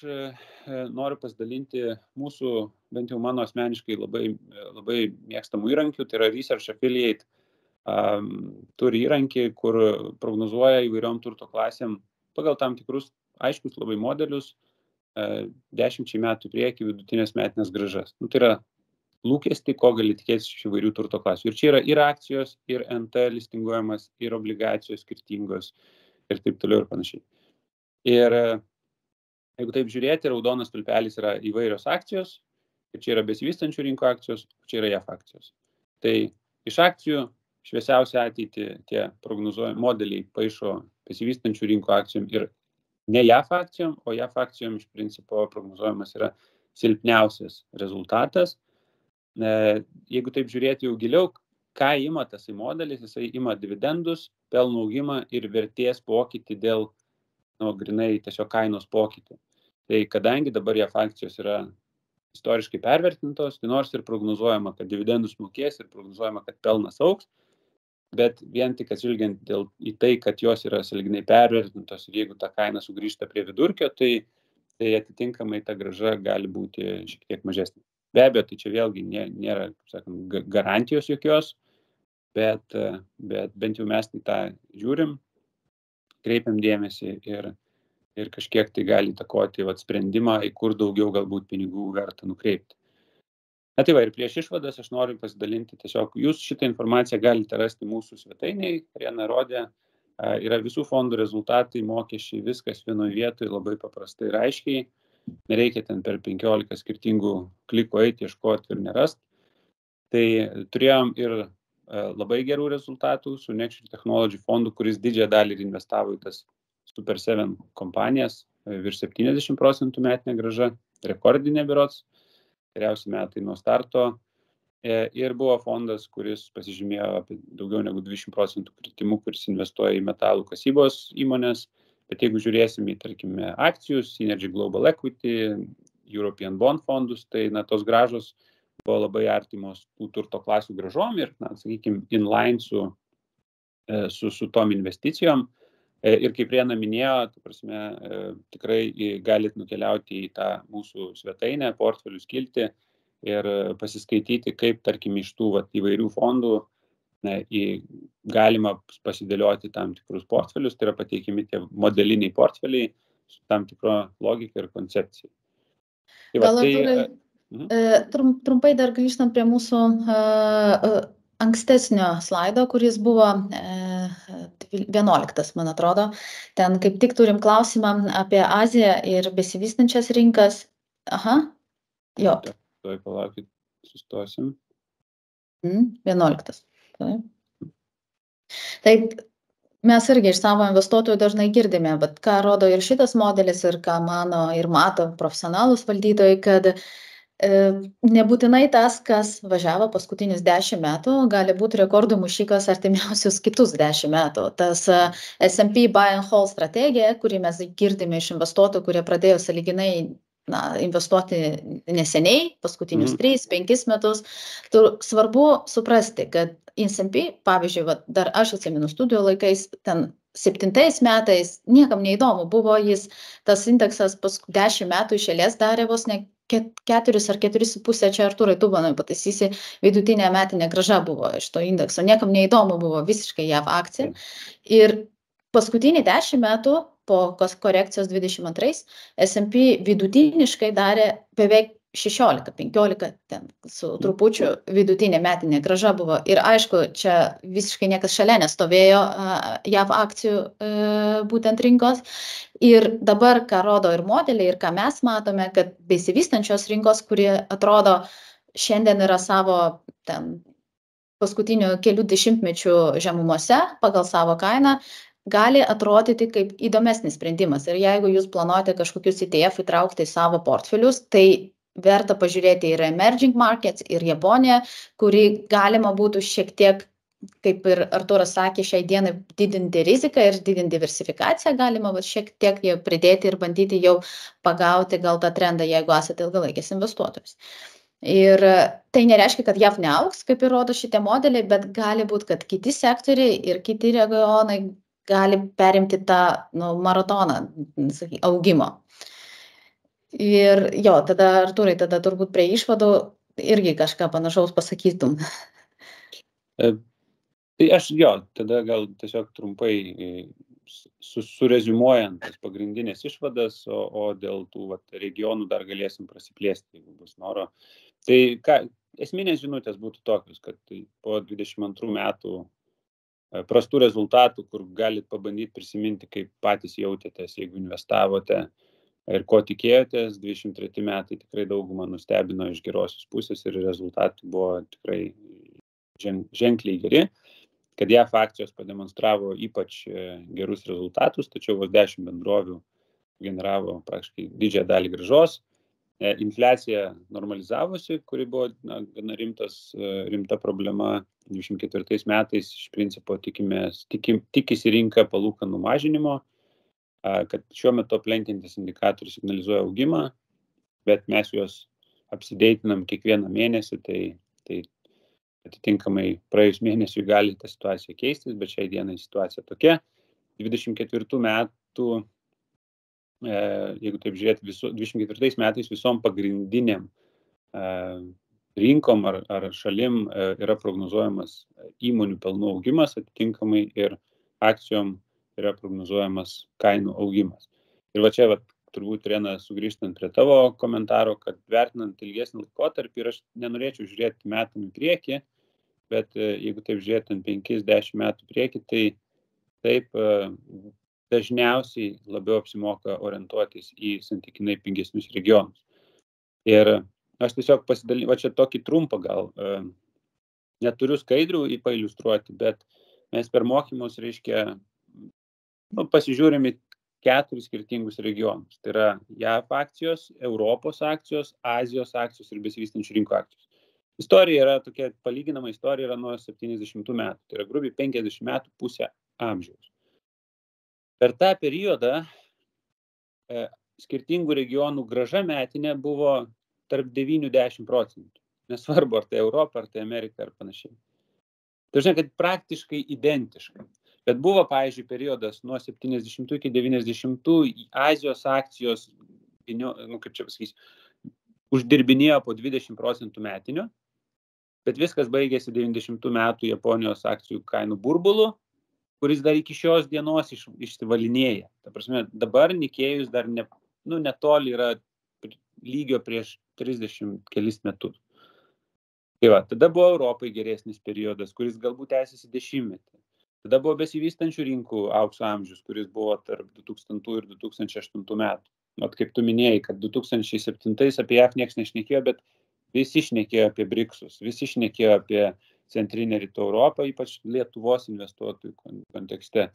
noriu pasidalinti mūsų, bent jau mano asmeniškai labai mėgstamų įrankių, tai yra Research Affiliate, turi įrankį, kur prognozuoja įvairiom turto klasėm pagal tam tikrus aiškius labai modelius 10 metų priekį vidutinės metinės grąžas. Tai yra lūkesti, ko gali tikėtis iš įvairių turto klasių. Ir čia yra ir akcijos, ir NT listinguojamas, ir obligacijos skirtingos ir taip toliau ir panašiai. Ir jeigu taip žiūrėti, raudonas stulpelis yra įvairios akcijos, ir čia yra besivystančių rinkų akcijos, čia yra JAF akcijos. Tai iš akcijų šviesiausia ateitį tie prognozuojami modeliai paišo besivystančių rinkų akcijom ir ne JAF akcijom, o JAF akcijom iš principo prognozuojamas yra silpniausias rezultatas. Jeigu taip žiūrėti jau giliau, ką ima tasai modelis, jisai ima dividendus, pelno augimą ir vertės pokytį dėl grinai tiesiog kainos pokytį. Tai kadangi dabar JAF akcijos yra istoriškai pervertintos, tai nors ir prognozuojama, kad dividendus mokės ir prognozuojama, kad pelnas augs, bet vien tik atsižvelgiant į tai, kad jos yra sąlyginai pervertintos ir jeigu ta kaina sugrįžta prie vidurkio, tai atitinkamai ta grąža gali būti šiek tiek mažesnė. Be abejo, tai čia vėlgi nėra, sakant, garantijos jokios, bet bent jau mes tą žiūrim, kreipiam dėmesį ir kažkiek tai gali įtakoti sprendimą, į kur daugiau galbūt pinigų verta nukreipti. Ir prieš išvadas aš noriu pasidalinti tiesiog, jūs šitą informaciją galite rasti mūsų svetainėje, Arena rodė, yra visų fondų rezultatai, mokesčiai, viskas vienoje vietoje, labai paprastai ir aiškiai, nereikia ten per 15 skirtingų klikų eiti, ieškoti ir nerast. Tai turėjom ir labai gerų rezultatų su Nexture Technology fondu, kuris didžiąją dalį ir investavo į tas Super 7 kompanijas, virš 70% metinė grąža, rekordinė berods, geriausi metai nuo starto. Ir buvo fondas, kuris pasižymėjo apie daugiau negu 20% kritimų, kuris investuoja į metalų kasybos įmonės. Bet jeigu žiūrėsim į, tarkime, akcijus, Synergy Global Equity, European Bond fondus, tai tos grąžos buvo labai artimos tų turto klasių grąžom ir, sakykime, inline su tom investicijom. Ir kaip Rena minėjo, tikrai galit nukeliauti į tą mūsų svetainę, portfelių skiltį ir pasiskaityti, kaip, tarkim, iš tų įvairių fondų galima pasidėlioti tam tikrus portfelius, tai yra pateikiami tie modeliniai portfeliai su tam tikro logika ir koncepcija. Trumpai dar grįžtant prie mūsų ankstesnio slaido, kuris buvo 11, man atrodo. Ten kaip tik turim klausimą apie Aziją ir besivystančias rinkas. Jo. Tuoj palaukit, sustosim. 11. Taip, mes irgi iš savo investuotojų dažnai girdime, bet ką rodo ir šitas modelis, ir ką mano ir mato profesionalūs valdytojai, kad Nebūtinai tas, kas važiavo paskutinius 10 metų, gali būti rekordų mušikas artimiausius kitus 10 metų. Tas S&P buy and hold strategija, kurį mes girdime iš investuotojų, kurie pradėjo sąlyginai investuoti neseniai, paskutinius 3-5 metus, svarbu suprasti, kad S&P, pavyzdžiui, dar aš atsimenu studijų laikais, ten 7 metais niekam neįdomu buvo, tas indeksas 10 metų iš eilės darė vos ne 4 ar 4,5, čia Artūrai tu manai pataisysi, vidutinė metinė grąža buvo iš to indekso, niekam neįdomu buvo visiškai JAV akcija. Ir paskutinį 10 metų po korekcijos 22 S&P vidutiniškai darė beveik 16-15 ten su trupučiu vidutinė metinė grąža buvo. Ir aišku, čia visiškai niekas šalia nestovėjo JAV akcijų būtent rinkos. Ir dabar, ką rodo ir modeliai, ir ką mes matome, kad besivystančios rinkos, kurie atrodo šiandien yra savo ten paskutinių kelių dešimtmečių žemumose pagal savo kainą, gali atrodyti kaip įdomesnis sprendimas. Ir jeigu jūs planuojate kažkokius ETF įtraukti į savo portfelius, tai verta pažiūrėti ir emerging markets, ir Japoniją, kuri galima būtų šiek tiek, kaip ir Artūras sakė, šiai dienai didinti riziką ir didinti diversifikaciją, galima šiek tiek pridėti ir bandyti jau pagauti gal tą trendą, jeigu esate ilgalaikis investuotojas. Ir tai nereiškia, kad JAV neaugs, kaip ir rodo šitie modeliai, bet gali būti, kad kiti sektoriai ir kiti regionai gali perimti tą maratoną augimo. Ir jo, tada Artūrai, tada turbūt prie išvadų irgi kažką panašaus pasakytum. Tai aš tada gal tiesiog trumpai sureziumuojant tas pagrindinės išvadas, o dėl tų regionų dar galėsim prasiplėsti, jeigu bus noro. Tai esminės žinutės būtų tokios, kad po 22 metų prastų rezultatų, kur galit pabandyti prisiminti, kaip patys jautėtės, jeigu investavote, ir ko tikėjotės, 23 metai tikrai daugumą nustebino iš gerosios pusės ir rezultatai buvo tikrai ženkliai geri, kad JAV akcijos pademonstravo ypač gerus rezultatus, tačiau vos 10 bendrovių generavo praktiškai didžiąją dalį grąžos. Infliacija normalizavosi, kuri buvo gana rimta problema 24 metais, iš principo tikisi rinka palūkanų mažinimo, kad šiuo metu aplenkiantis indikatorius signalizuoja augimą, bet mes juos apsideitinam kiekvieną mėnesį, tai atitinkamai praėjus mėnesiui gali ta situacija keistis, bet šiai dienai situacija tokia. 24 metų, jeigu taip žiūrėti, 24 metais visom pagrindiniam rinkom ar šalim yra prognozuojamas įmonių pelnų augimas, atitinkamai ir akcijom yra prognozuojamas kainų augimas. Ir va čia turbūt, Irena, sugrįžtant prie tavo komentaro, kad vertinant ilgesnį laikotarpį, ir aš nenorėčiau žiūrėti metam į priekį, bet jeigu taip žiūrėti 5-10 metų priekį, tai taip dažniausiai labiau apsimoka orientuotis į santykinai pigesnius regionus. Ir aš tiesiog pasidalinau, va čia tokį trumpą gal, neturiu skaidrių pailiustruoti, bet mes per mokymus, reiškia, pasižiūrim į 4 skirtingus regionus. Tai yra JAV akcijos, Europos akcijos, Azijos akcijos ir besivystančių rinkų akcijos. Istorija yra tokia, palyginama istorija yra nuo 70 metų. Tai yra grubiai 50 metų, pusę amžiaus. Per tą periodą skirtingų regionų grąža metinė buvo tarp 9-10%. Nesvarbu, ar tai Europa, ar tai Amerika, ar panašiai. Tai žinai, kad praktiškai identiškai. Bet buvo, pavyzdžiui, periodas nuo 70 iki 90 Azijos akcijos, kaip čia pasakysiu, uždirbinėjo po 20% metinio, bet viskas baigėsi 90 metų Japonijos akcijų kainų burbulu, kuris dar iki šios dienos išsivalinėja. Ta prasme, dabar Nikkėjus dar netoli yra lygio prieš 30 kelis metus. Tai va, tada buvo Europai geresnis periodas, kuris galbūt tęsiasi 10 metį. Tada buvo besivystančių rinkų aukso amžius, kuris buvo tarp 2000 ir 2008 metų. Kaip tu minėjai, kad 2007 apie JAV niekas nešnekėjo, bet visi šnekėjo apie BRICS-us, visi šnekėjo apie centrinę rytų Europą, ypač Lietuvos investuotojų kontekste,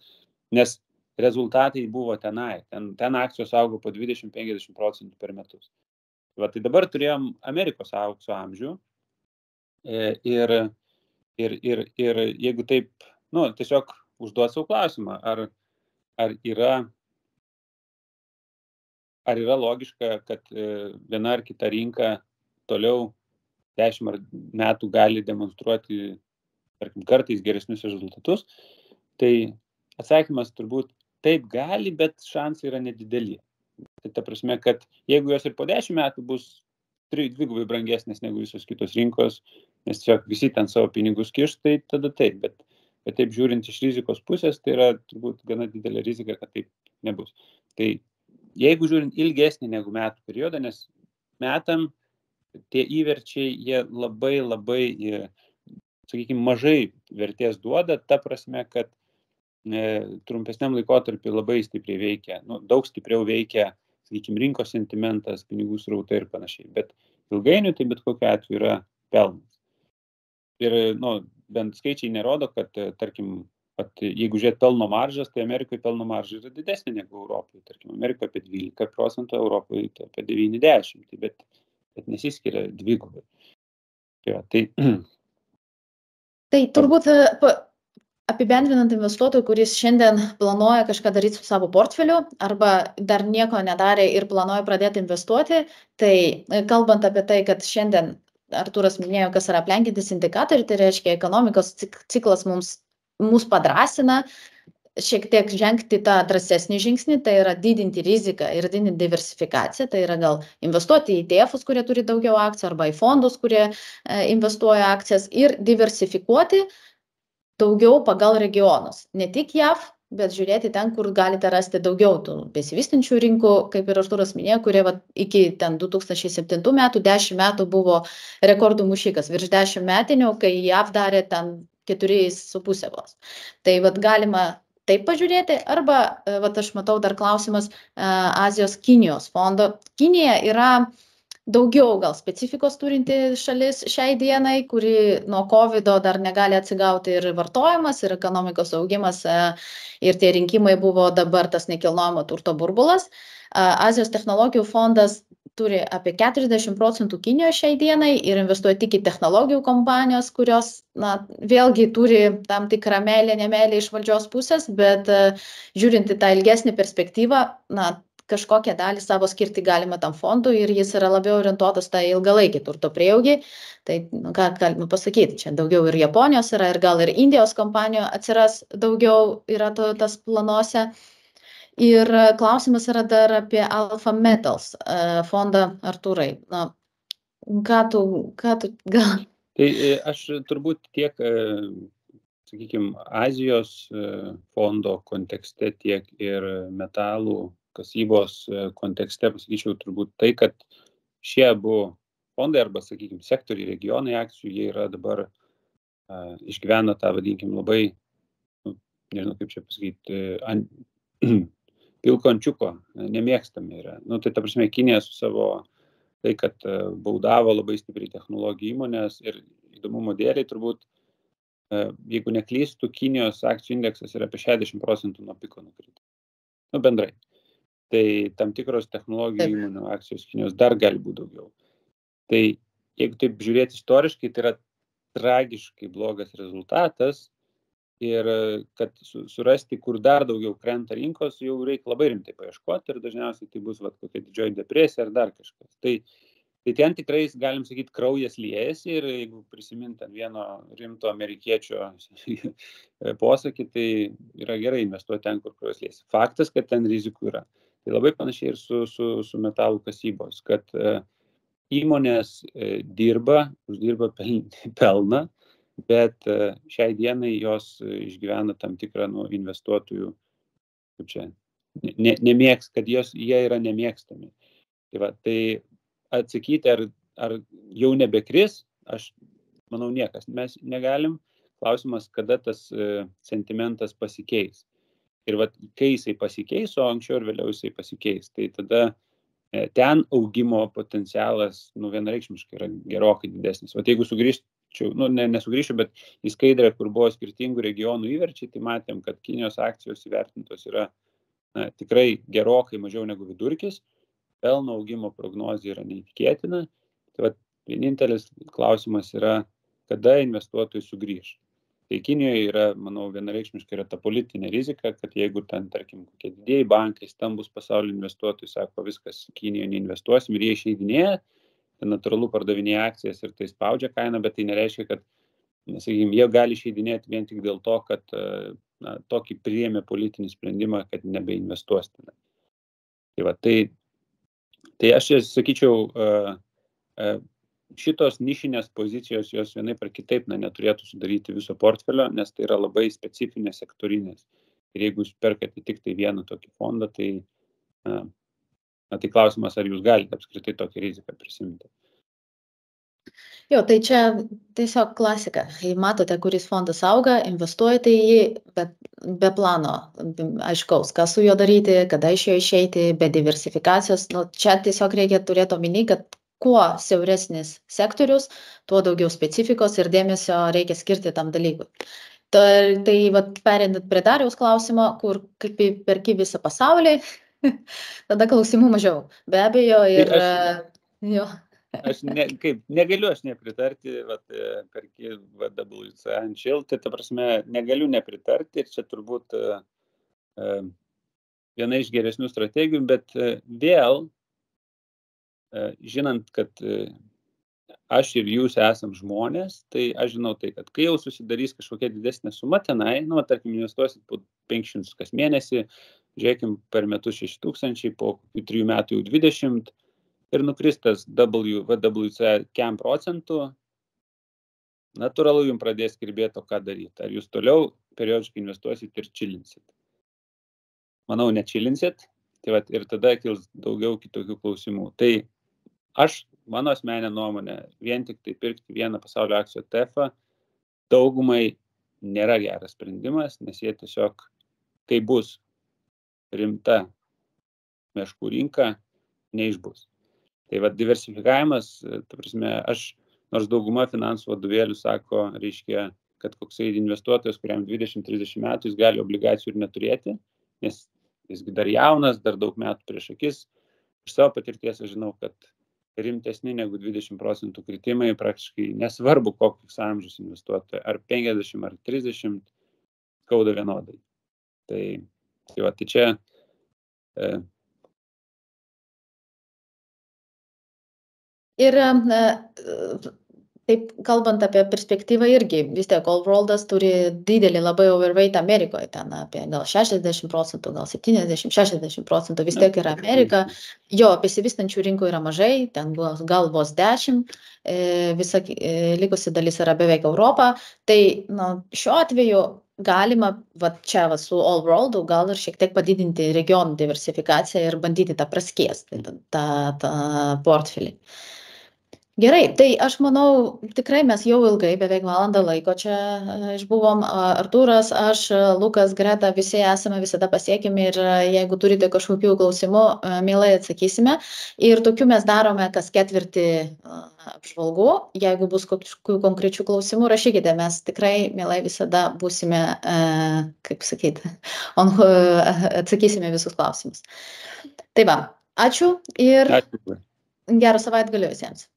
nes rezultatai buvo tenai. Ten akcijos augo po 20-50% per metus. Tai dabar turėjom Amerikos aukso amžių ir jeigu taip, tiesiog užduot savo klausimą, ar yra logiška, kad viena ar kita rinka toliau 10 metų gali demonstruoti, tarkim, kartais geresnius rezultatus, tai atsakymas turbūt taip gali, bet šansai yra nedideli. Tai ta prasme, kad jeigu jos ir po 10 metų bus 2 brangesnės negu visos kitos rinkos, nes tiesiog visi ten savo pinigus kiš, tai tada taip, bet taip žiūrint iš rizikos pusės, tai yra turbūt gana didelė rizika, kad taip nebus. Tai jeigu žiūrint ilgesnį negu metų periodą, nes metam tie įverčiai, jie labai, sakykime, mažai vertės duoda, ta prasme, kad trumpesniam laikotarpiu labai stipriai veikia, daug stipriau veikia, sakykime, rinkos sentimentas, pinigų srautai ir panašiai. Bet ilgainiui tai bet kokiu atveju yra pelnas. Ir, bent skaičiai nerodo, kad, tarkim, jeigu žiūrėt pelno maržas, tai Amerikoje pelno marža yra didesnė negu Europoje. Tarkim, Amerikoje apie 12%, Europoje apie 90%, bet nesiskiria dvigubai. Tai turbūt apibendrinant investuotojų, kuris šiandien planuoja kažką daryti su savo portfeliu arba dar nieko nedarė ir planuoja pradėti investuoti, tai kalbant apie tai, kad šiandien Artūras minėjo, kas yra aplenkiantis indikatoriai, tai reiškia, ekonomikos ciklas mus padrasina šiek tiek žengti tą drąsesnį žingsnį, tai yra didinti riziką ir didinti diversifikaciją, tai yra gal investuoti į ETF-us, kurie turi daugiau akcijų, arba į fondus, kurie investuoja akcijas, ir diversifikuoti daugiau pagal regionus. Ne tik JAV, bet žiūrėti ten, kur galite rasti daugiau tų besivystančių rinkų, kaip ir Artūras minėjo, kurie iki 2007 metų, 10 metų buvo rekordų mušikas, virš 10 metinių, kai JAV darė ten 4,5 vos. Tai galima taip pažiūrėti, arba, aš matau dar klausimas Azijos Kinijos fondo. Kinija yra daugiau gal specifikos turinti šalis šiai dienai, kuri nuo COVID-o dar negali atsigauti ir vartojimas, ir ekonomikos augimas, ir tie rinkimai buvo dabar tas nekilnojamo turto burbulas. Azijos technologijų fondas turi apie 40% Kinijoje šiai dienai ir investuoja tik į technologijų kompanijos, kurios, vėlgi turi tam tikrą meilę, nemeilę iš valdžios pusės, bet žiūrint į tą ilgesnį perspektyvą, kažkokią dalį savo skirti galima tam fondui ir jis yra labiau orientuotas tą ilgalaikį turto prieaugį. Tai, ką galima pasakyti, čia daugiau ir Japonijos yra, ir gal ir Indijos kompanijų atsiras daugiau, yra tas planuose. Ir klausimas yra dar apie Alpha Metals fondą, Artūrai. Ką tu gal? Tai aš turbūt tiek, sakykime, Azijos fondo kontekste, tiek ir metalų kasybos kontekste pasakyčiau turbūt tai, kad šie abu fondai arba, sakykime, sektoriai, regionai akcijų, jie yra dabar išgyvena tą, vadinkim, labai, nežinau kaip čia pasakyti, pilko ančiuko, nemėgstami yra. Tai ta prasme, Kinija su savo tai, kad baudavo labai stipriai technologijų įmonės ir įdomumo dėliai turbūt, jeigu neklystų, Kinijos akcijų indeksas yra apie 60% nuo piko nukritęs. Bendrai. Tai tam tikros technologijų įmonių akcijos Kinijos dar gali būti daugiau. Tai jeigu taip žiūrėti istoriškai, tai yra tragiškai blogas rezultatas ir kad surasti, kur dar daugiau krenta rinkos, jau reikia labai rimtai paieškoti ir dažniausiai tai bus kokia didžioji depresija ar dar kažkas. Tai ten tikrai, galim sakyti, kraujas liejasi ir jeigu prisimint vieno rimto amerikiečio posakį, tai yra gerai investuoti ten, kur kraujas liejasi. Faktas, kad ten rizikų yra. Tai labai panašiai ir su metalų kasybos, kad įmonės uždirba pelną, bet šiai dienai jos išgyvena tam tikrą investuotojų, kaip čia, kad jie yra nemėgstami. Tai atsakyti, ar jau nebekris, aš manau niekas. Mes negalim. Klausimas, kada tas sentimentas pasikeis. Ir kai jisai pasikeis, o anksčiau ir vėliau jisai pasikeis, tai tada ten augimo potencialas vienareikšmiškai yra gerokai didesnis. Jeigu sugrįžčiau, nesugrįžčiau, bet į skaidrę, kur buvo skirtingų regionų įverčiai, tai matėm, kad Kinijos akcijos įvertintos yra tikrai gerokai mažiau negu vidurkis. pelno augimo prognozė yra neįtikėtina. Tai vat, vienintelis klausimas yra, kada investuotojai sugrįš. Tai Kinijoje yra, manau, vienareikšmiškai yra ta politinė rizika, kad jeigu ten, tarkim, kokie didieji bankai, stambus pasaulio investuotojai sako, viskas Kinijoje neinvestuosim ir jie išeidinėja, tai natūralu pardavinėja akcijas ir tai spaudžia kainą, bet tai nereiškia, kad, sakykime, jie gali išeidinėti vien tik dėl to, kad tokį priėmė politinį sprendimą, kad nebeinvestuos ten. Tai va, tai aš sakyčiau, šitos nišinės pozicijos jos vienaip ar kitaip neturėtų sudaryti viso portfelio, nes tai yra labai specifinės sektorinės. Ir jeigu jūs perkate tik tai vieną tokį fondą, tai klausimas, ar jūs galite apskritai tokią riziką prisimti. Jo, tai čia tiesiog klasika. Jei matote, kuris fondas auga, investuojate į jį, bet be plano, aiškaus, ką su juo daryti, kada iš jo išeiti, be diversifikacijos. Čia tiesiog reikia turėti omeny, kad kuo siauresnis sektorius, tuo daugiau specifikos ir dėmesio reikia skirti tam dalykui. Tai pereinant prie Dariaus klausimo, kur kaip perki visą pasaulį, tada klausimų mažiau. Be abejo, ir... Jo. Aš negaliu nepritarti, perki WC ant Shield, tai ta prasme negaliu nepritarti ir čia turbūt viena iš geresnių strategijų, bet vėl, žinant, kad aš ir jūs esam žmonės, tai aš žinau tai, kad kai jau susidarys kažkokia didesnė suma tenai, tarkim, investuosit po 500 kas mėnesį, žiūrėkim, per metus 6,000, po 3 metų jau 20 ir nukristas WC kem procentų, natūralu jums pradės kirbėti, o ką daryti. Ar jūs toliau periodiškai investuosit ir čilinsit? Manau, nečilinsit, tai ir tada kils daugiau kitokių klausimų. Tai mano asmeninė nuomonė, vien tik tai pirkti vieną pasaulio akcijų ETF daugumai nėra geras sprendimas, nes jie tiesiog, kai bus rimta meškų rinka, neišbus. Tai diversifikavimas, ta prasme, nors dauguma finansų vadovėlių sako, reiškia, kad koksai investuotojas, kuriam 20-30 metų, jis gali obligacijų ir neturėti, nes jisgi dar jaunas, dar daug metų prieš akis. Iš savo patirties aš žinau, kad rimtesni negu 20% kritimai praktiškai nesvarbu, kokius amžius investuotojai, ar 50, ar 30, skauda vienodai. Tai čia ir taip, kalbant apie perspektyvą irgi, vis tiek Allworldas turi didelį labai overweight Amerikoje, ten apie gal 60%, gal 70-60% vis tiek yra Amerika. Jo, besivystančių rinkų yra mažai, ten gal vos 10, visa likusi dalis yra beveik Europa. Tai šiuo atveju galima čia su Allworldu gal ir šiek tiek padidinti regionų diversifikaciją ir bandyti tą praskiesti, tą portfelį. Gerai, tai aš manau, tikrai mes jau ilgai, beveik valandą laiko čia išbuvom. Artūras, aš, Lukas, Greta, visi esame visada pasiekimi ir jeigu turite kažkokių klausimų, mielai atsakysime. Ir tokių mes darome kas ketvirtį apžvalgų. Jeigu bus kokių konkrečių klausimų, rašykite, mes tikrai mielai visada būsime, kaip sakyti, atsakysime visus klausimus. Tai va, ačiū ir gero savaitgalio visiems.